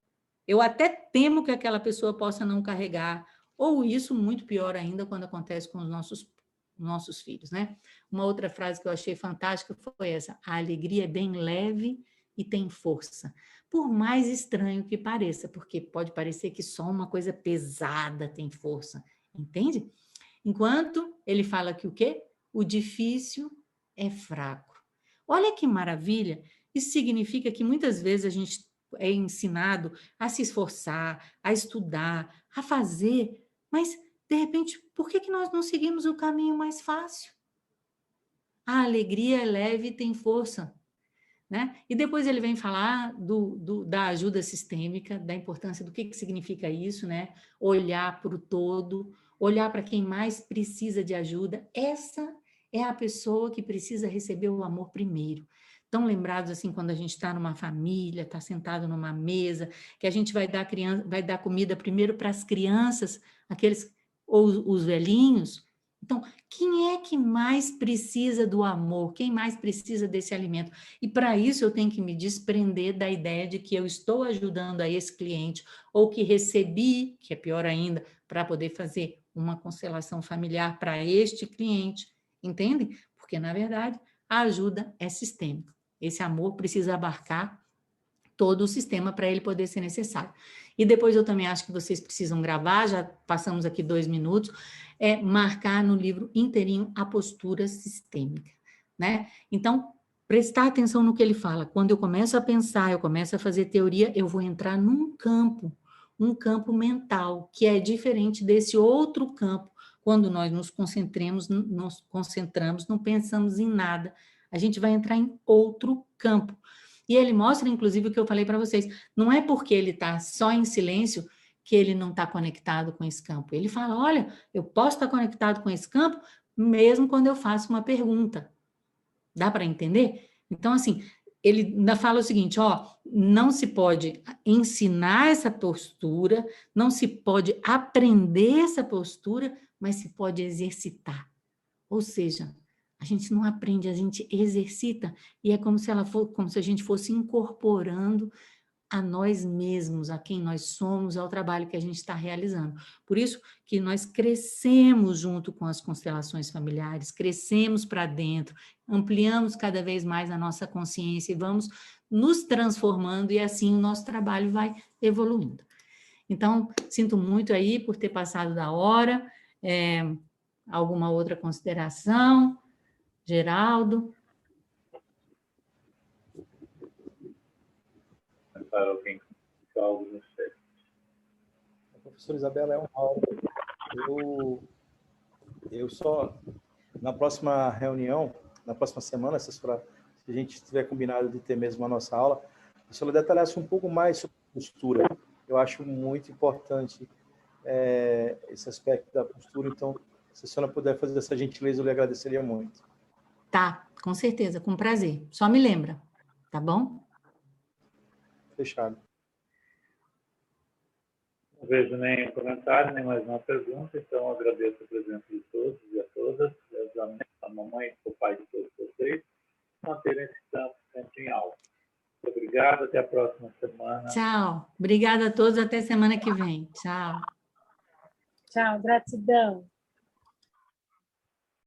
eu até temo que aquela pessoa possa não carregar. Ou isso, muito pior ainda, quando acontece com os nossos filhos, né? Uma outra frase que eu achei fantástica foi essa: a alegria é bem leve e tem força. Por mais estranho que pareça, porque pode parecer que só uma coisa pesada tem força, entende? Enquanto ele fala que o quê? O difícil é fraco. Olha que maravilha! Isso significa que muitas vezes a gente é ensinado a se esforçar, a estudar, a fazer, mas, de repente, por que nós não seguimos o caminho mais fácil? A alegria é leve e tem força, né? E depois ele vem falar da ajuda sistêmica, da importância do que significa isso, né? Olhar para o todo, olhar para quem mais precisa de ajuda. Essa é a pessoa que precisa receber o amor primeiro. Estão lembrados assim quando a gente está numa família, está sentado numa mesa, que a gente vai dar comida primeiro para as crianças, aqueles ou os velhinhos. Então, quem é que mais precisa do amor? Quem mais precisa desse alimento? E para isso eu tenho que me desprender da ideia de que eu estou ajudando a esse cliente ou que recebi, que é pior ainda, para poder fazer uma constelação familiar para este cliente, entende? Porque, na verdade, a ajuda é sistêmica. Esse amor precisa abarcar todo o sistema para ele poder ser necessário. E depois eu também acho que vocês precisam gravar, já passamos aqui 2 minutos, marcar no livro inteirinho a postura sistêmica, né? Então, prestar atenção no que ele fala. Quando eu começo a pensar, eu começo a fazer teoria, eu vou entrar num campo, um campo mental, que é diferente desse outro campo, quando nós nos concentramos, não pensamos em nada, a gente vai entrar em outro campo. E ele mostra, inclusive, o que eu falei para vocês, não é porque ele está só em silêncio que ele não está conectado com esse campo. Ele fala, olha, eu posso estar conectado com esse campo mesmo quando eu faço uma pergunta. Dá para entender? Então, assim, ele ainda fala o seguinte, ó, não se pode ensinar essa postura, não se pode aprender essa postura, mas se pode exercitar. Ou seja, a gente não aprende, a gente exercita, e é como se como se a gente fosse incorporando a nós mesmos, a quem nós somos, ao trabalho que a gente está realizando. Por isso que nós crescemos junto com as constelações familiares, crescemos para dentro, ampliamos cada vez mais a nossa consciência e vamos nos transformando, e assim o nosso trabalho vai evoluindo. Então, sinto muito aí por ter passado da hora. Alguma outra consideração? Geraldo?
Para alguém com algo no céu.
A professora Isabela, é uma aula. Eu só, na próxima reunião, na próxima semana, se a gente tiver combinado de ter mesmo a nossa aula, a senhora detalhasse um pouco mais sobre a postura. Eu acho muito importante esse aspecto da postura, então, se a senhora puder fazer essa gentileza, eu lhe agradeceria muito.
Tá, com certeza, com prazer. Só me lembra, tá bom?
Fechado.
Não vejo nenhum comentário, nem mais uma pergunta, então agradeço a presença de todos e a todas, a mamãe e o pai de todos vocês, manterem esse campo sempre em alta. Obrigado, até a próxima semana.
Tchau. Obrigada a todos, até semana que vem. Tchau.
Tchau, gratidão.